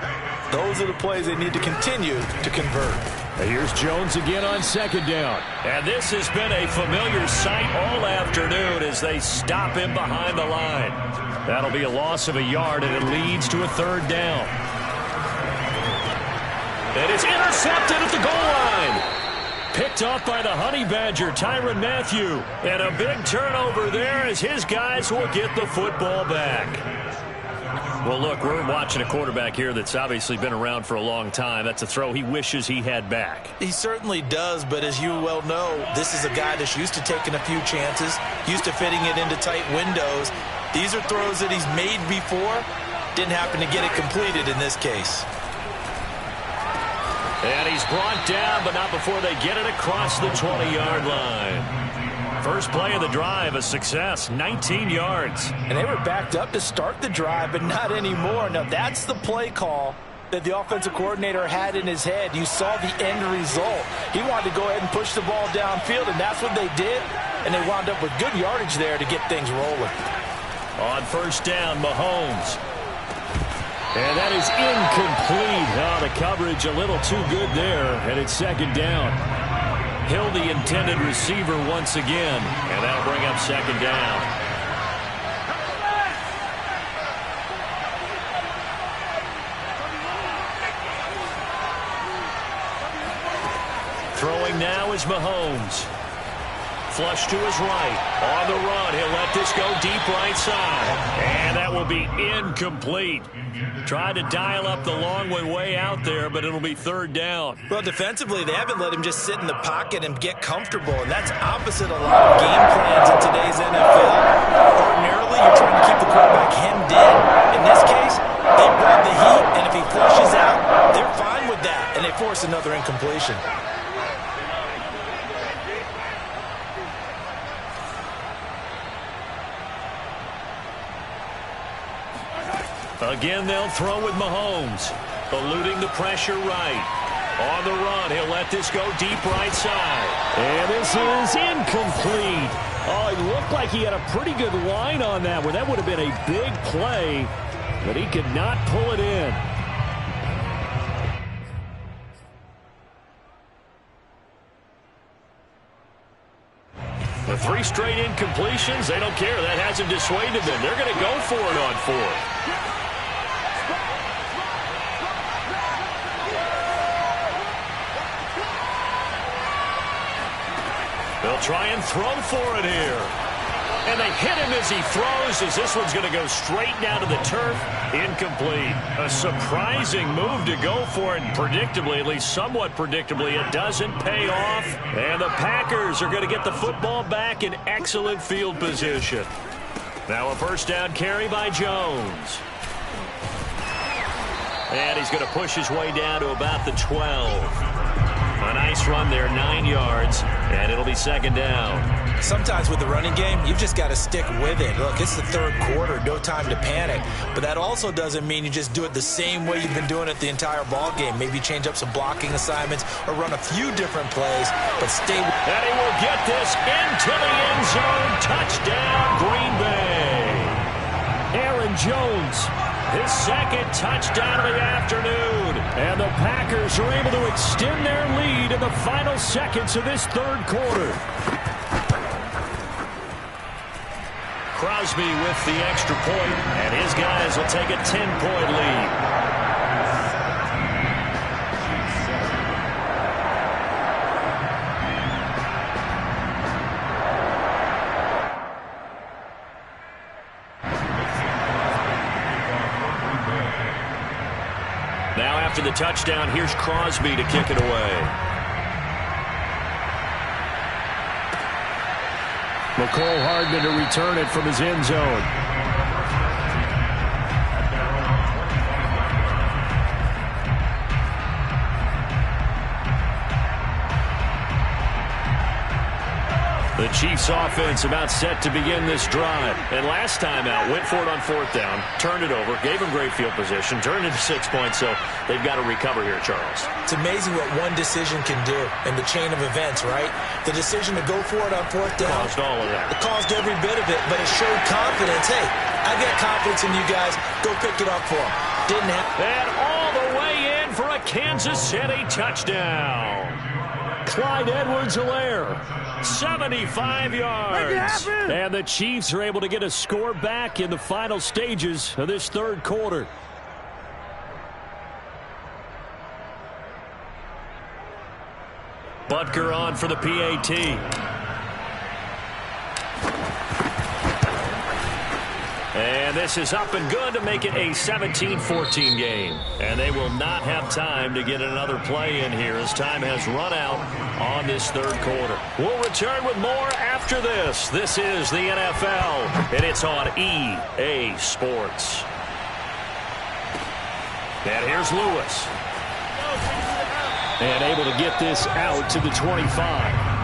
C: those are the plays they need to continue to convert.
E: Here's Jones again on second down.
B: And this has been a familiar sight all afternoon as they stop him behind the line. That'll be a loss of a yard, and it leads to a third down. And it's intercepted at the goal line. Picked off by the Honey Badger, Tyrann Mathieu. And a big turnover there as his guys will get the football back. Well, look, we're watching a quarterback here that's obviously been around for a long time. That's a throw he wishes he had back.
C: He certainly does, but as you well know, this is a guy that's used to taking a few chances, used to fitting it into tight windows. These are throws that he's made before. Didn't happen to get it completed in this case.
B: And he's brought down, but not before they get it across the 20-yard line. First play of the drive, a success, 19 yards.
C: And they were backed up to start the drive, but not anymore. Now, that's the play call that the offensive coordinator had in his head. You saw the end result. He wanted to go ahead and push the ball downfield, and that's what they did. And they wound up with good yardage there to get things rolling.
B: On first down, Mahomes. And that is incomplete. Oh, the coverage a little too good there, and it's second down. Hill, the intended receiver once again, and that'll bring up second down. Throwing now is Mahomes. Flush to his right. On the run, he'll let this go deep right side. And that will be incomplete. Tried to dial up the long way out there, but it'll be third down.
C: Well, defensively, they haven't let him just sit in the pocket and get comfortable, and that's opposite a lot of game plans in today's NFL. Ordinarily, you're trying to keep the quarterback hemmed in. In this case, they brought the heat, and if he flushes out, they're fine with that, and they force another incompletion.
B: Again, they'll throw with Mahomes. Eluding the pressure right. On the run, he'll let this go deep right side.
E: And this is incomplete. Oh, it looked like he had a pretty good line on that one. That would have been a big play, but he could not pull it in.
B: The 3 straight incompletions, they don't care. That hasn't dissuaded them. They're going to go for it on 4th. They'll try and throw for it here. And they hit him as he throws, as this one's going to go straight down to the turf. Incomplete. A surprising move to go for it, and predictably, at least somewhat predictably, it doesn't pay off. And the Packers are going to get the football back in excellent field position. Now a first down carry by Jones. And he's going to push his way down to about the 12. A nice run there, 9 yards, and it'll be second down.
C: Sometimes with the running game, you've just got to stick with it. Look, it's the third quarter, no time to panic. But that also doesn't mean you just do it the same way you've been doing it the entire ball game. Maybe change up some blocking assignments or run a few different plays, but stay with it.
B: And he will get this into the end zone. Touchdown, Green Bay.
E: Aaron Jones,
B: his second touchdown of the afternoon.
E: And the Packers are able to extend their lead in the final seconds of this third quarter.
B: Crosby with the extra point, and his guys will take a 10-point lead. Now after the touchdown, here's Crosby to kick it away.
E: McCole Hardman to return it from his end zone.
B: The Chiefs offense about set to begin this drive. And last time out, went for it on fourth down, turned it over, gave them great field position, turned it to 6 points, so they've got to recover here, Charles.
C: It's amazing what one decision can do in the chain of events, right? The decision to go for it on fourth down.
B: Caused all of that.
C: It caused every bit of it, but it showed confidence. Hey, I got confidence in you guys. Go pick it up for them. Didn't happen.
B: And all the way in for a Kansas City touchdown. Clyde Edwards-Helaire, 75 yards. And the Chiefs are able to get a score back in the final stages of this third quarter. Butker on for the PAT. And this is up and good to make it a 17-14 game. And they will not have time to get another play in here as time has run out on this third quarter. We'll return with more after this. This is the NFL, and it's on EA Sports. And here's Lewis. And able to get this out to the 25.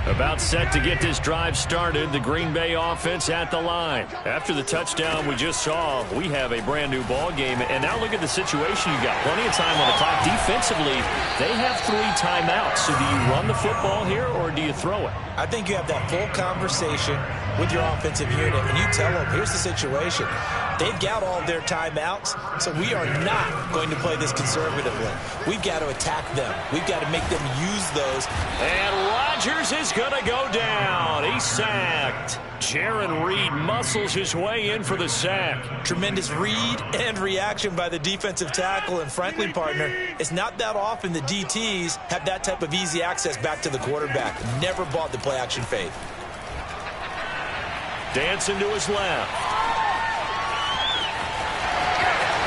B: About set to get this drive started. The Green Bay offense at the line. After the touchdown we just saw, we have a brand new ball game. And now look at the situation. You got plenty of time on the clock. Defensively, they have 3 timeouts. So do you run the football here or do you throw it?
C: I think you have that full conversation with your offensive unit, and you tell them, here's the situation. They've got all their timeouts, so we are not going to play this conservatively. We've got to attack them. We've got to make them use those.
B: And Rodgers is going to go down. He's sacked. Jaron Reed muscles his way in for the sack.
C: Tremendous read and reaction by the defensive tackle. And frankly, partner, it's not that often the DTs have that type of easy access back to the quarterback. Never bought the play-action fade.
B: Dancing to his left.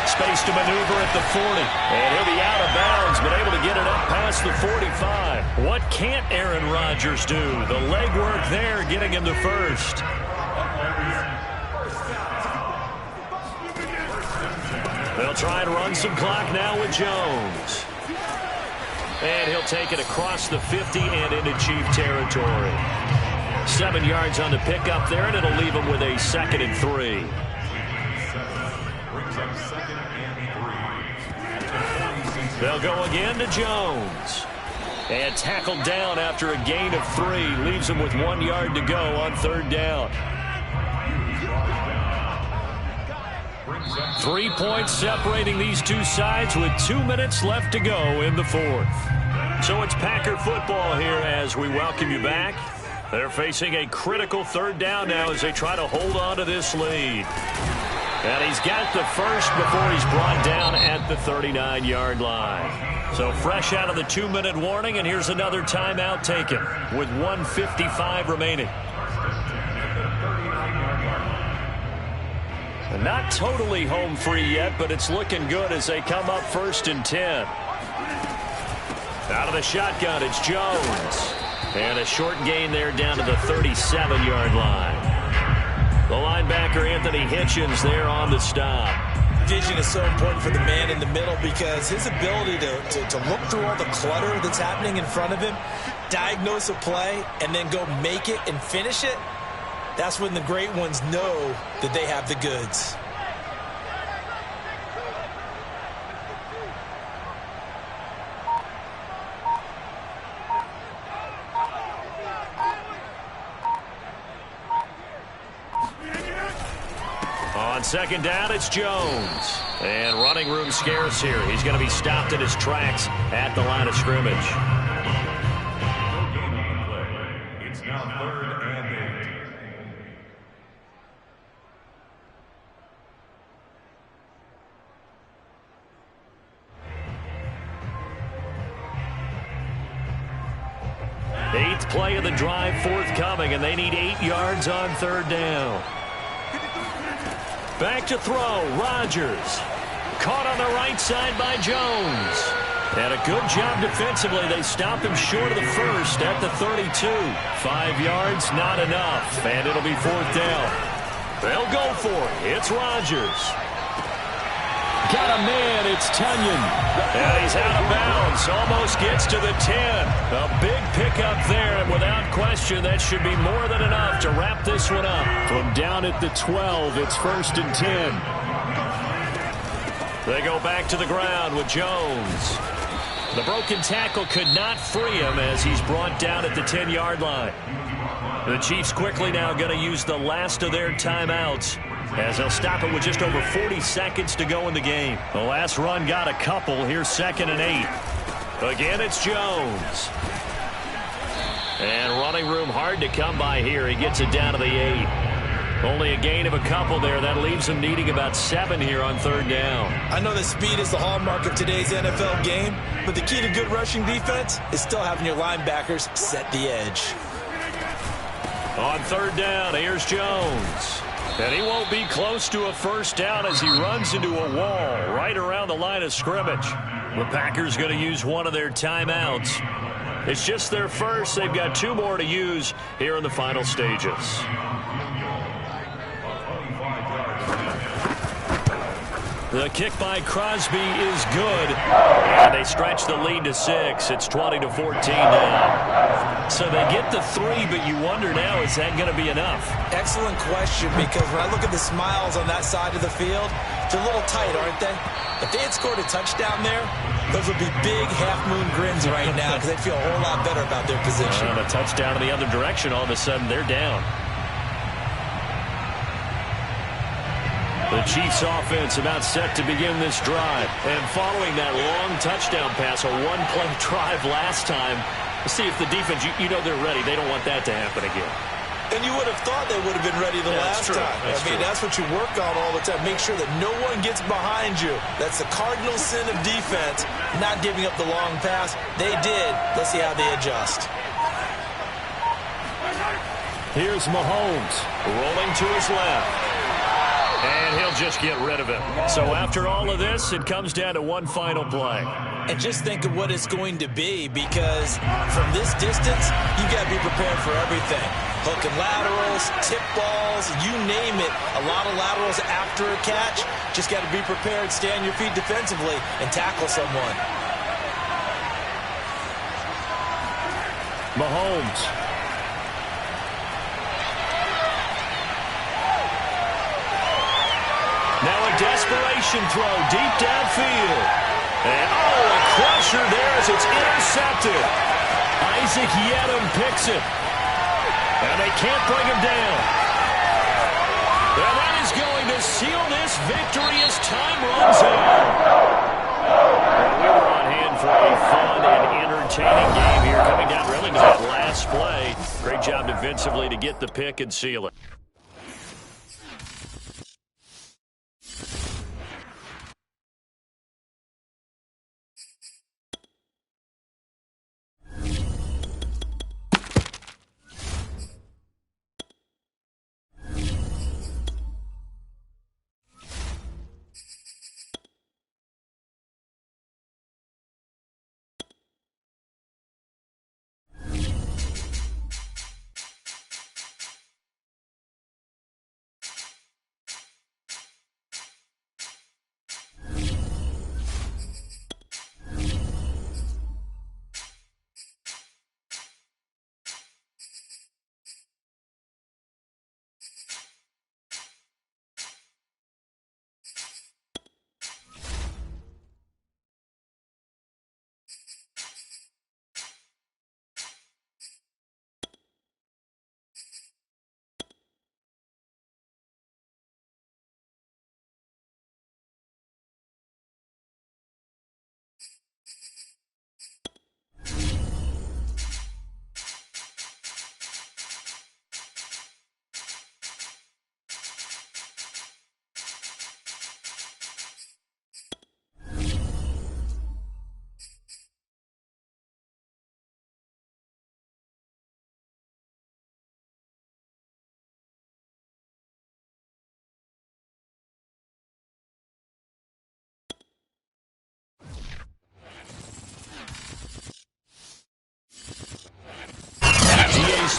B: Space to maneuver at the 40. And he'll be out of bounds, but able to get it up past the 45. What can't Aaron Rodgers do? The legwork there getting him to first. They'll try and run some clock now with Jones. And he'll take it across the 50 and into Chief territory. 7 yards on the pickup there, and it'll leave him with a 2nd and 3. They'll go again to Jones. And tackled down after a gain of 3. Leaves him with 1 yard to go on 3rd down. 3 points separating these two sides with 2 minutes left to go in the 4th. So it's Packer football here as we welcome you back. They're facing a critical 3rd down now as they try to hold on to this lead. And he's got the first before he's brought down at the 39-yard line. So fresh out of the 2-minute warning, and here's another timeout taken with 1:55 remaining. And not totally home free yet, but it's looking good as they come up 1st and 10. Out of the shotgun, it's Jones. And a short gain there down to the 37-yard line. The linebacker, Anthony Hitchens, there on the stop.
C: Vision is so important for the man in the middle because his ability to look through all the clutter that's happening in front of him, diagnose a play, and then go make it and finish it, that's when the great ones know that they have the goods.
B: On 2nd down, it's Jones. And running room scarce here. He's going to be stopped in his tracks at the line of scrimmage.
F: It's now 3rd and
B: 8. 8th play of the drive forthcoming, and they need 8 yards on 3rd down. Back to throw, Rodgers. Caught on the right side by Jones. And a good job defensively. They stop him short of the first at the 32. 5 yards, not enough. And it'll be 4th down. They'll go for it. It's Rodgers. Got a man, it's Tunyon. And he's out of bounds, almost gets to the 10. A big pickup there, and without question, that should be more than enough to wrap this one up. From down at the 12, it's 1st and 10. They go back to the ground with Jones. The broken tackle could not free him as he's brought down at the 10-yard line. The Chiefs quickly now going to use the last of their timeouts as they'll stop it with just over 40 seconds to go in the game. The last run got a couple. Here's 2nd and 8. Again, it's Jones. And running room hard to come by here. He gets it down to the 8. Only a gain of a couple there. That leaves him needing about 7 here on 3rd down.
C: I know that speed is the hallmark of today's NFL game, but the key to good rushing defense is still having your linebackers set the edge.
B: On 3rd down, here's Jones. And he won't be close to a 1st down as he runs into a wall right around the line of scrimmage. The Packers going to use one of their timeouts. It's just their first. They've got 2 more to use here in the final stages. The kick by Crosby is good. And they stretch the lead to 6. It's 20-14 now. So they get the 3, but you wonder now, is that going to be enough?
C: Excellent question, because when I look at the smiles on that side of the field, they're a little tight, aren't they? If they had scored a touchdown there, those would be big half-moon grins right now because they'd feel a whole lot better about their position.
B: And a touchdown in the other direction, all of a sudden they're down. The Chiefs offense about set to begin this drive. And following that long touchdown pass, a one-play drive last time, see if the defense, you know they're ready. They don't want that to happen again.
C: And you would have thought they would have been ready the last time. That's what you work on all the time. Make sure that no one gets behind you. That's the cardinal sin of defense, not giving up the long pass. They did. Let's see how they adjust.
B: Here's Mahomes rolling to his left. And he'll just get rid of it. So after all of this, it comes down to one final play.
C: And just think of what it's going to be, because from this distance, you got to be prepared for everything. Hook and laterals, tip balls, you name it. A lot of laterals after a catch. Just got to be prepared, stay on your feet defensively, and tackle someone.
B: Mahomes. Now a desperation throw deep downfield. And, a crusher there as it's intercepted. Isaac Yiadom picks it. And they can't bring him down. And that is going to seal this victory as time runs out. And we were on hand for a fun and entertaining game here, coming down really to that last play. Great job defensively to get the pick and seal it.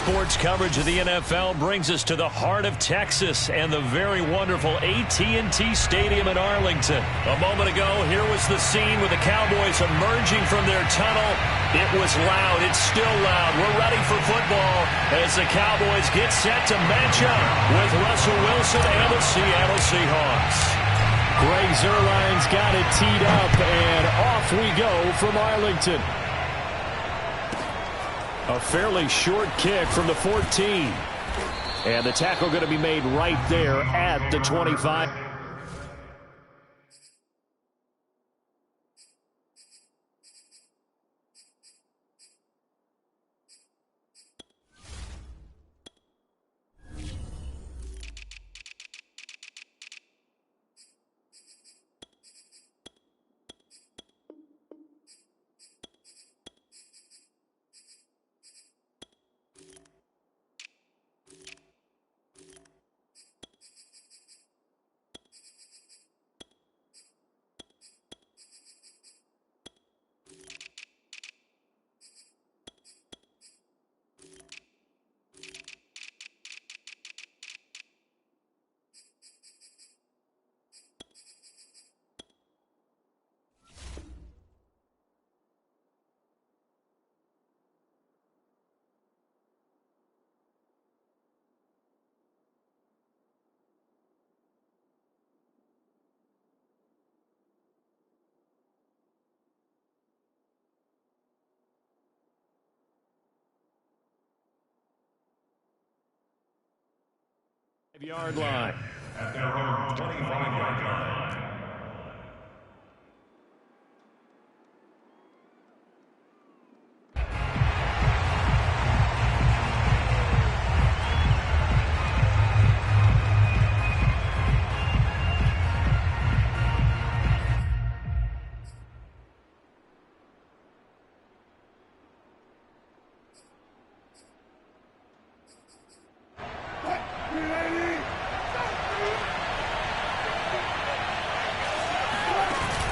B: Sports coverage of the NFL brings us to the heart of Texas and the very wonderful AT&T Stadium in Arlington. A moment ago, here was the scene with the Cowboys emerging from their tunnel. It was loud. It's still loud. We're ready for football as the Cowboys get set to match up with Russell Wilson and the Seattle Seahawks.
E: Greg Zuerlein's got it teed up, and off we go from Arlington. A fairly short kick from the 14. And the tackle going to be made right there at the 25. Yard line.
F: At their own 25-yard line.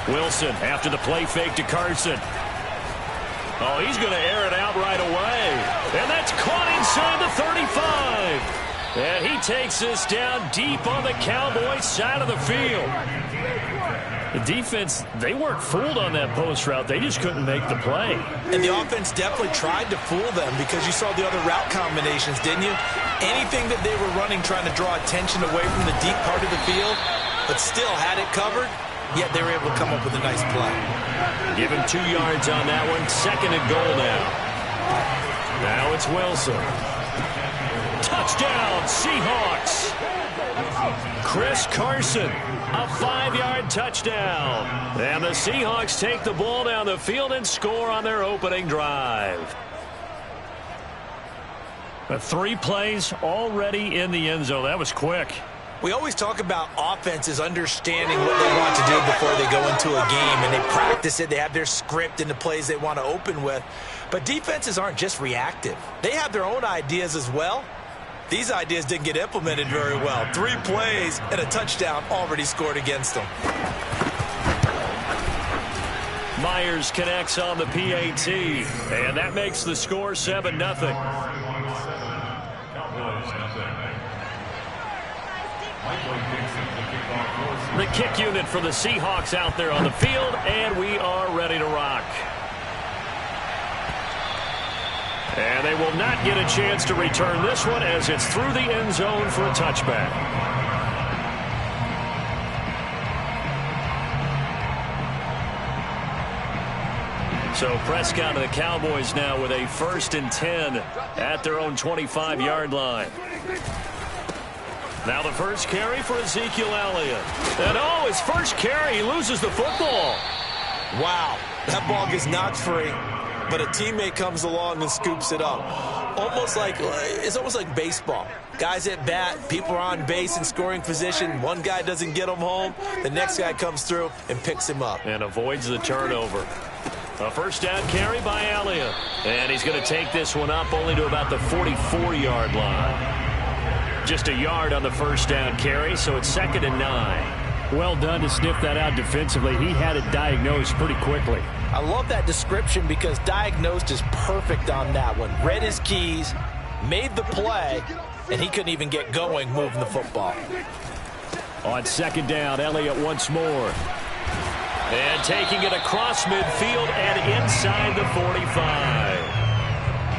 B: Wilson after the play fake to Carson. Oh, he's going to air it out right away. And that's caught inside the 35. And he takes this down deep on the Cowboys side of the field. The defense, they weren't fooled on that post route. They just couldn't make the play.
C: And the offense definitely tried to fool them because you saw the other route combinations, didn't you? Anything that they were running trying to draw attention away from the deep part of the field, but still had it covered. Yet they were able to come up with a nice play.
B: Give him 2 yards on that one. 2nd and goal now. Now it's Wilson. Touchdown, Seahawks. Chris Carson, a 5-yard touchdown. And the Seahawks take the ball down the field and score on their opening drive. 3 plays already in the end zone. That was quick.
C: We always talk about offenses understanding what they want to do before they go into a game, and they practice it. They have their script and the plays they want to open with. But defenses aren't just reactive. They have their own ideas as well. These ideas didn't get implemented very well. 3 plays and a touchdown already scored against them.
B: Myers connects on the PAT, and that makes the score 7-0. The kick unit for the Seahawks out there on the field, and we are ready to rock. And they will not get a chance to return this one as it's through the end zone for a touchback. So Prescott and the Cowboys now with a 1st and 10 at their own 25-yard line. Now the first carry for Ezekiel Elliott. And oh, his first carry, he loses the football.
C: Wow, that ball gets knocked free, but a teammate comes along and scoops it up. It's almost like baseball. Guys at bat, people are on base in scoring position. One guy doesn't get him home. The next guy comes through and picks him up.
B: And avoids the turnover. A first down carry by Elliott. And he's going to take this one up only to about the 44-yard line. Just a yard on the first down carry, so it's 2nd and 9.
E: Well done to sniff that out defensively. He had it diagnosed pretty quickly.
C: I love that description because diagnosed is perfect on that one. Read his keys, made the play, and he couldn't even get going moving the football.
E: On 2nd down, Elliott once more.
B: And taking it across midfield and inside the 45.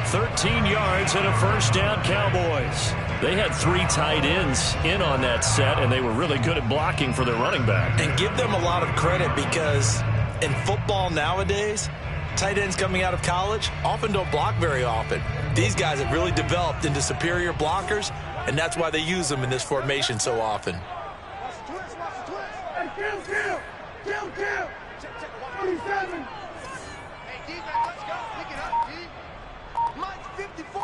B: 13 yards and a first down, Cowboys. They had 3 tight ends in on that set, and they were really good at blocking for their running back.
C: And give them a lot of credit because in football nowadays, tight ends coming out of college often don't block very often. These guys have really developed into superior blockers, and that's why they use them in this formation so often.
A: Kill. 47.
G: Hey, defense, let's go. Pick it up, D. Mine's 54.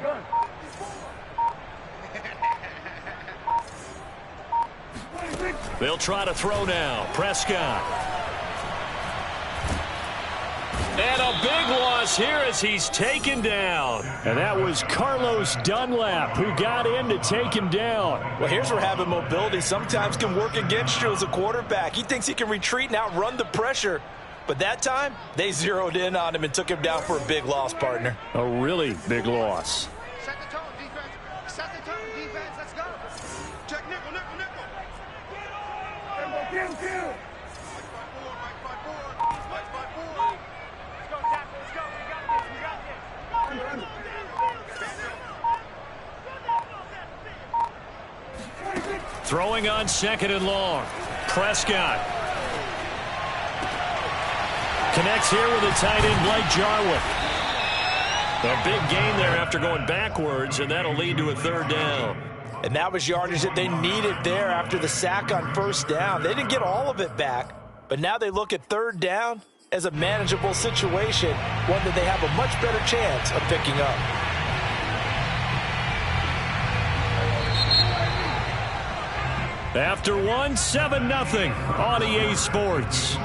A: Gun.
G: 54.
B: They'll try to throw now. Prescott. And a big loss here as he's taken down.
E: And that was Carlos Dunlap who got in to take him down.
C: Well, here's where having mobility sometimes can work against you as a quarterback. He thinks he can retreat and outrun the pressure. But that time, they zeroed in on him and took him down for a big loss, partner.
E: A really big loss.
G: Set the tone, defense. Set the tone, defense. Let's go. Check nickel.
A: Kill.
G: Mike by four. Let's go, tackle. Let's go. We got this.
B: Throwing on 2nd and long. Prescott. Connects here with the tight end, Blake Jarwin. A big gain there after going backwards, and that'll lead to a 3rd down.
C: And that was yardage that they needed there after the sack on 1st down. They didn't get all of it back, but now they look at 3rd down as a manageable situation, one that they have a much better chance of picking up.
B: After 7-0 on EA Sports.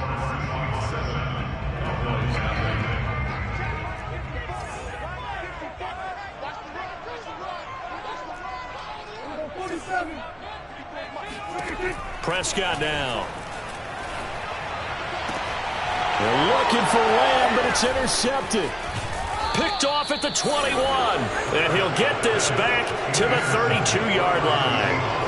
B: Prescott now.
E: They're looking for Lamb, but it's intercepted.
B: Picked off at the 21. And he'll get this back to the 32-yard line.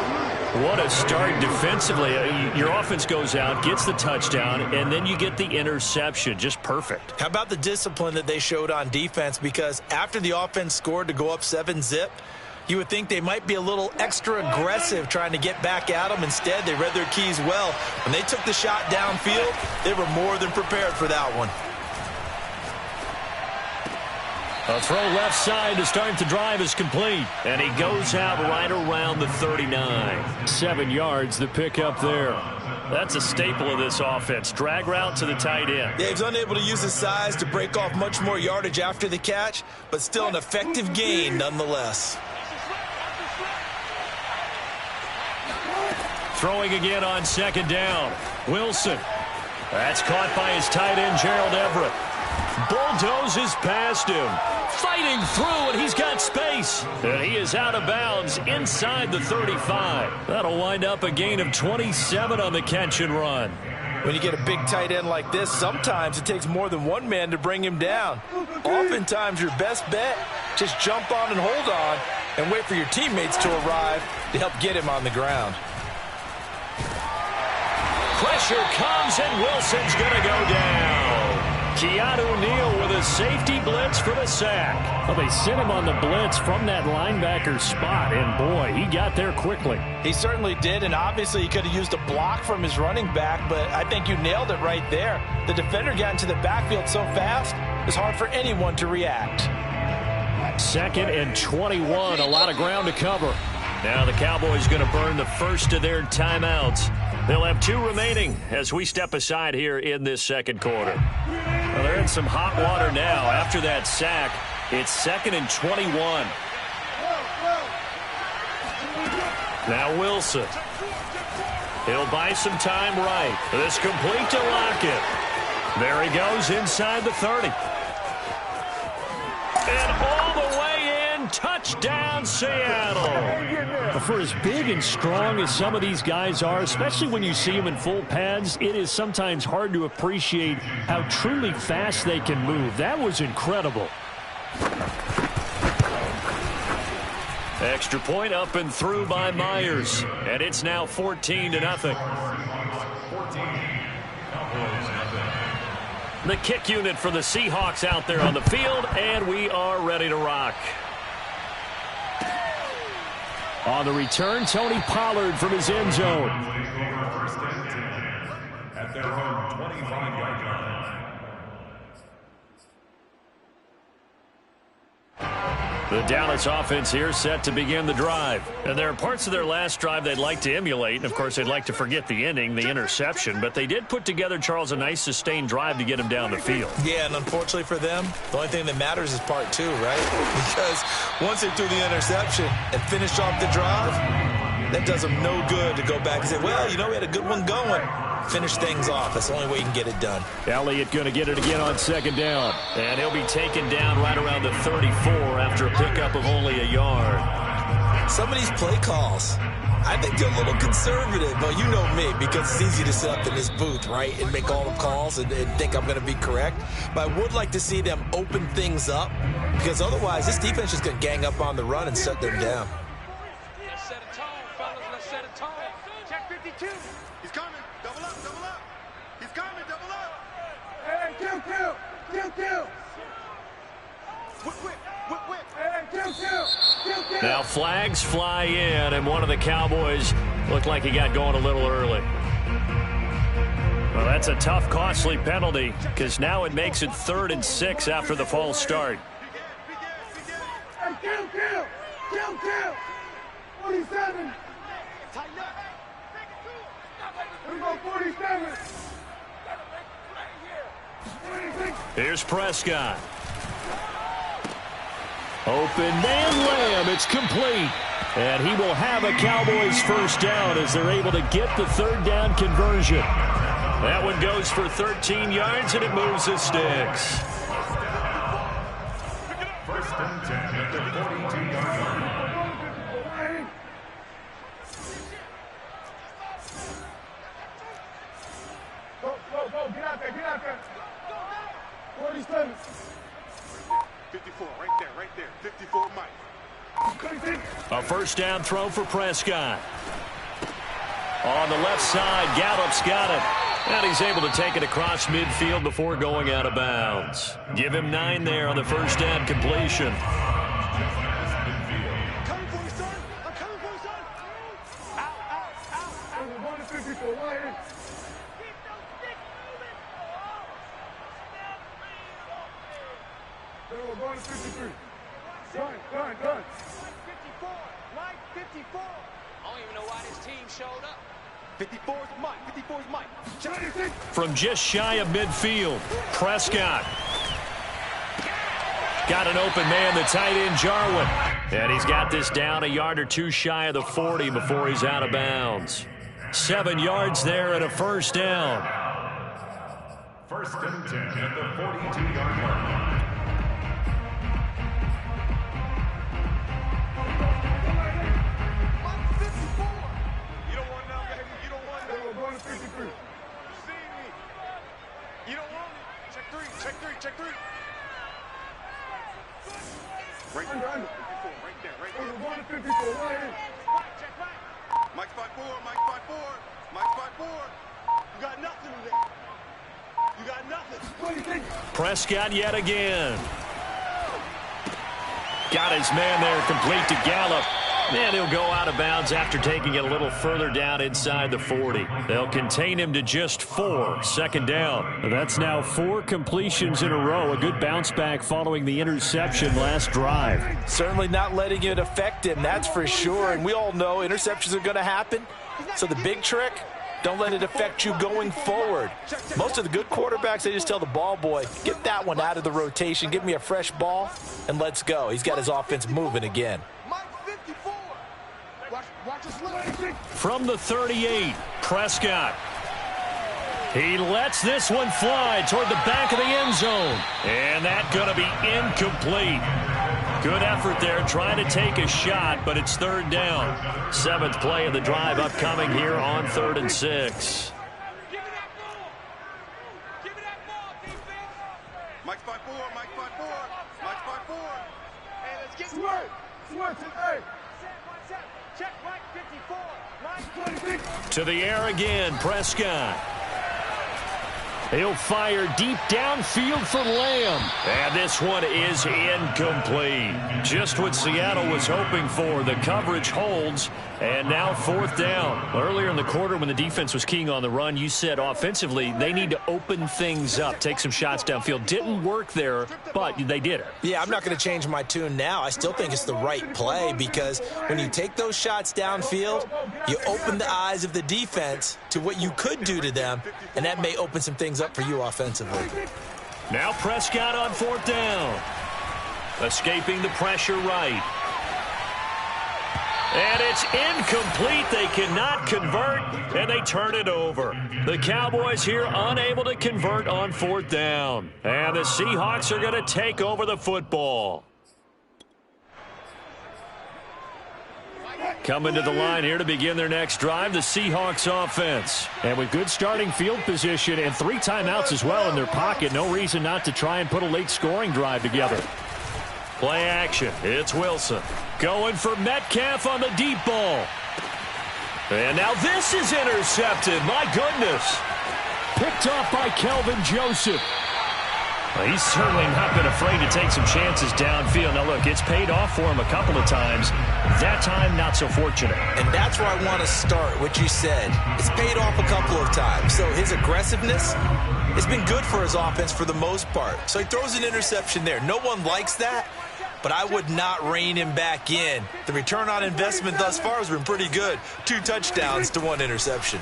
B: What a start defensively. Your offense goes out, gets the touchdown, and then you get the interception. Just perfect.
C: How about the discipline that they showed on defense? Because after the offense scored to go up 7-zip, you would think they might be a little extra aggressive trying to get back at them. Instead, they read their keys well. When they took the shot downfield, they were more than prepared for that one.
B: A throw left side to start the drive is complete. And he goes out right around the 39.
E: 7 yards, the pickup there.
B: That's a staple of this offense. Drag route to the tight end.
C: Yeah, he's unable to use his size to break off much more yardage after the catch, but still an effective gain nonetheless.
B: Throwing again on 2nd down. Wilson. That's caught by his tight end, Gerald Everett. Bulldozes past him. Fighting through, and he's got space. And he is out of bounds inside the 35. That'll wind up a gain of 27 on the catch and run.
C: When you get a big tight end like this, sometimes it takes more than one man to bring him down. Oftentimes, your best bet, just jump on and hold on and wait for your teammates to arrive to help get him on the ground.
B: Pressure comes, and Wilson's going to go down. Keanu Neal with a safety blitz for the sack.
E: Well, they sent him on the blitz from that linebacker spot, and boy, he got there quickly.
C: He certainly did, and obviously he could have used a block from his running back, but I think you nailed it right there. The defender got into the backfield so fast, it's hard for anyone to react.
B: 2nd and 21, a lot of ground to cover. Now the Cowboys going to burn the first of their timeouts. They'll have 2 remaining as we step aside here in this 2nd quarter. Well, they're in some hot water now. After that sack, it's 2nd and 21. Now Wilson. He'll buy some time right. This complete to Lockett. There he goes inside the 30. And all the way in, touchdown Seattle.
E: For as big and strong as some of these guys are, especially when you see them in full pads, it is sometimes hard to appreciate how truly fast they can move. That was incredible.
B: Extra point up and through by Myers. And it's now 14-0. The kick unit for the Seahawks out there on the field, and we are ready to rock.
E: On the return, Tony Pollard from his end zone.
F: At their own 25-yard line.
B: The Dallas offense here set to begin the drive. And there are parts of their last drive they'd like to emulate. And, of course, they'd like to forget the ending, the interception. But they did put together, Charles, a nice sustained drive to get him down the field.
C: Yeah, and unfortunately for them, the only thing that matters is part two, right? Because once they threw the interception and finished off the drive, that does them no good to go back and say, well, you know, we had a good one going. Finish things off. That's the only way you can get it done.
E: Elliott going to get it again on second down.
B: And he'll be taken down right around the 34 after a pickup of only a yard.
C: Some of these play calls, I think they're a little conservative. But you know me, because it's easy to sit up in this booth, right, and make all the calls and think I'm going to be correct. But I would like to see them open things up, because otherwise this defense is going to gang up on the run and shut them down.
G: Let's set a tone, fellas. Let's set a tone. Check 52. He's coming. Double up, double up. He's coming, double up.
A: Hey, kill.
G: Whip.
A: Hey, kill.
B: Now flags fly in, and one of the Cowboys looked like he got going a little early. Well, that's a tough, costly penalty, because now it makes it 3rd and 6 after the false start.
A: Hey, kill. 47.
G: Tighten up.
A: Here we go, 47. 26.
B: Here's Prescott.
E: Open man, Lamb. It's complete. And he will have a Cowboys first down as they're able to get the 3rd down conversion.
B: That one goes for 13 yards, and it moves the sticks.
F: First and 10 at the 42-yard line.
A: Go. Get out there. 47.
G: 54, right there. 54, Mike.
A: 26.
B: A first down throw for Prescott. On the left side, Gallup's got it. And he's able to take it across midfield before going out of bounds. Give him 9 there on the first down completion.
G: Coming for you, son. I'm coming for you, son. Out.
A: We're going to 54. Lion. We're going to 53. Done.
G: 54. Mike, 54. I don't even know why this team showed up. 54's Mike.
A: 26.
B: From just shy of midfield, Prescott. Got an open man, the tight end, Jarwin. And he's got this down a yard or two shy of the 40 before he's out of bounds. 7 yards there and a first down.
F: First and 10 at the 42-yard line.
G: You don't want now, baby. You don't want now.
A: We're going to 53.
G: You see me. You don't want it. Check three. Right
A: Under.
G: there. 54, right there.
A: We're going to 54. Lion.
G: Check right. Mike 5-4. You got nothing in there. You got nothing.
A: 26.
B: Prescott yet again. Got his man there, complete to Gallup. And he'll go out of bounds after taking it a little further down inside the 40. They'll contain him to just 4. Second down.
E: That's now 4 completions in a row. A good bounce back following the interception last drive.
C: Certainly not letting it affect him, that's for sure. And we all know interceptions are going to happen. So the big trick, don't let it affect you going forward. Most of the good quarterbacks, they just tell the ball boy, get that one out of the rotation, give me a fresh ball, and let's go. He's got his offense moving again.
G: Mike 54. Watch us look.
B: From the 38, Prescott. He lets this one fly toward the back of the end zone. And that's going to be incomplete. Good effort there, trying to take a shot, but it's 3rd down. 7th play of the drive upcoming here on 3rd and 6.
G: Give me that ball, defense. Mike 5-4. Hey, let's get
A: Switch. Hey.
G: Check Mike 54. Mike
A: 26.
B: To the air again, Prescott.
E: He'll fire deep downfield for Lamb.
B: And this one is incomplete. Just what Seattle was hoping for. The coverage holds, and now 4th down. Earlier in the quarter when the defense was keying on the run, you said offensively they need to open things up, take some shots downfield. Didn't work there, but they did it.
C: Yeah, I'm not going to change my tune now. I still think it's the right play because when you take those shots downfield, you open the eyes of the defense to what you could do to them, and that may open some things up for you offensively.
B: Now Prescott on 4th down. Escaping the pressure right. And it's incomplete. They cannot convert, and they turn it over. The Cowboys here unable to convert on 4th down. And the Seahawks are going to take over the football. Coming to the line here to begin their next drive, the Seahawks offense.
E: And with good starting field position and 3 timeouts as well in their pocket, no reason not to try and put a late scoring drive together.
B: Play action. It's Wilson. Going for Metcalf on the deep ball. And now this is intercepted. My goodness.
E: Picked off by Kelvin Joseph.
B: Well, he's certainly not been afraid to take some chances downfield. Now, look, it's paid off for him a couple of times. That time, not so fortunate.
C: And that's where I want to start, what you said. It's paid off a couple of times. So his aggressiveness has been good for his offense for the most part. So he throws an interception there. No one likes that, but I would not rein him back in. The return on investment thus far has been pretty good. 2 touchdowns to 1 interception.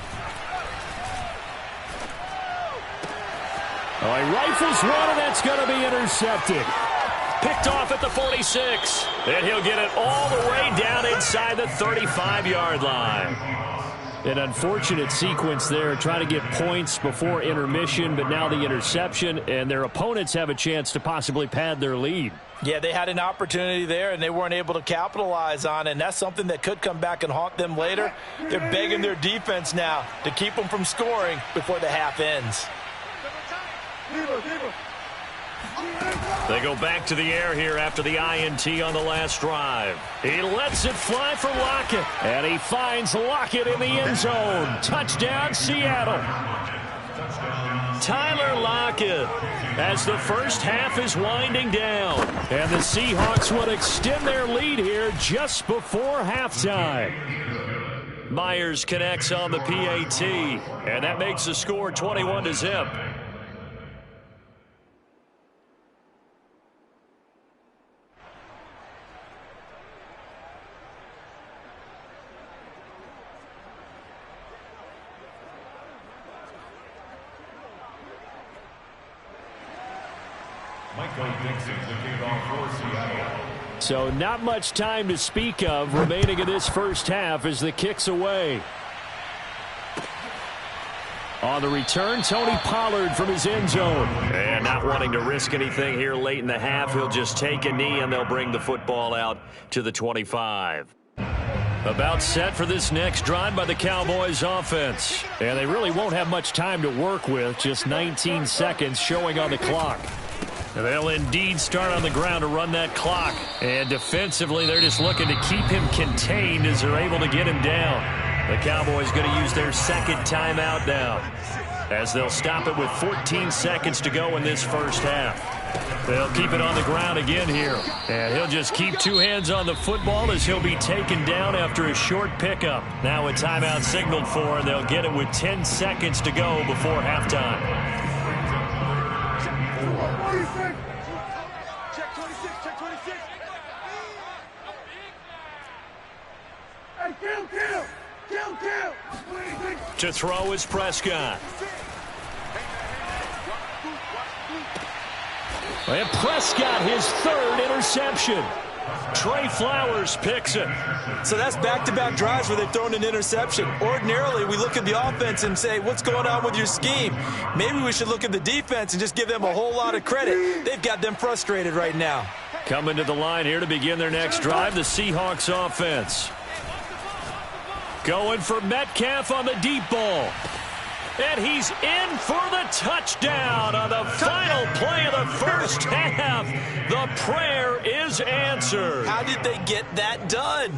E: Oh, he rifles one, and that's going to be intercepted.
B: Picked off at the 46. And he'll get it all the way down inside the 35-yard line.
E: An unfortunate sequence there, trying to get points before intermission, but now the interception, and their opponents have a chance to possibly pad their lead.
C: Yeah, they had an opportunity there, and they weren't able to capitalize on it, and that's something that could come back and haunt them later. They're begging their defense now to keep them from scoring before the half ends.
B: They go back to the air here after the INT on the last drive. He lets it fly for Lockett.
E: And he finds Lockett in the end zone. Touchdown, Seattle.
B: Tyler Lockett as the first half is winding down.
E: And the Seahawks would extend their lead here just before halftime.
B: Myers connects on the PAT. And that makes the score 21-0.
E: So not much time to speak of remaining in this first half as the kick's away. On the return, Tony Pollard from his end zone.
B: And not wanting to risk anything here late in the half, he'll just take a knee and they'll bring the football out to the 25. About set for this next drive by the Cowboys offense.
E: And they really won't have much time to work with, just 19 seconds showing on the clock.
B: They'll indeed start on the ground to run that clock. And defensively, they're just looking to keep him contained as they're able to get him down. The Cowboys going to use their second timeout now, as they'll stop it with 14 seconds to go in this first half. They'll keep it on the ground again here. And he'll just keep 2 hands on the football as he'll be taken down after a short pickup. Now a timeout signaled for, and they'll get it with 10 seconds to go before halftime.
A: Check 26, check 26. Hey, kill.
B: To throw is Prescott.
E: And Prescott, his 3rd interception.
B: Trey Flowers picks it.
C: So that's back-to-back drives where they've thrown an interception. Ordinarily, we look at the offense and say, what's going on with your scheme? Maybe we should look at the defense and just give them a whole lot of credit. They've got them frustrated right now.
B: Coming to the line here to begin their next drive, the Seahawks offense. Going for Metcalf on the deep ball. And he's in for the touchdown on the final play of the first half. The prayer is answered.
C: How did they get that done?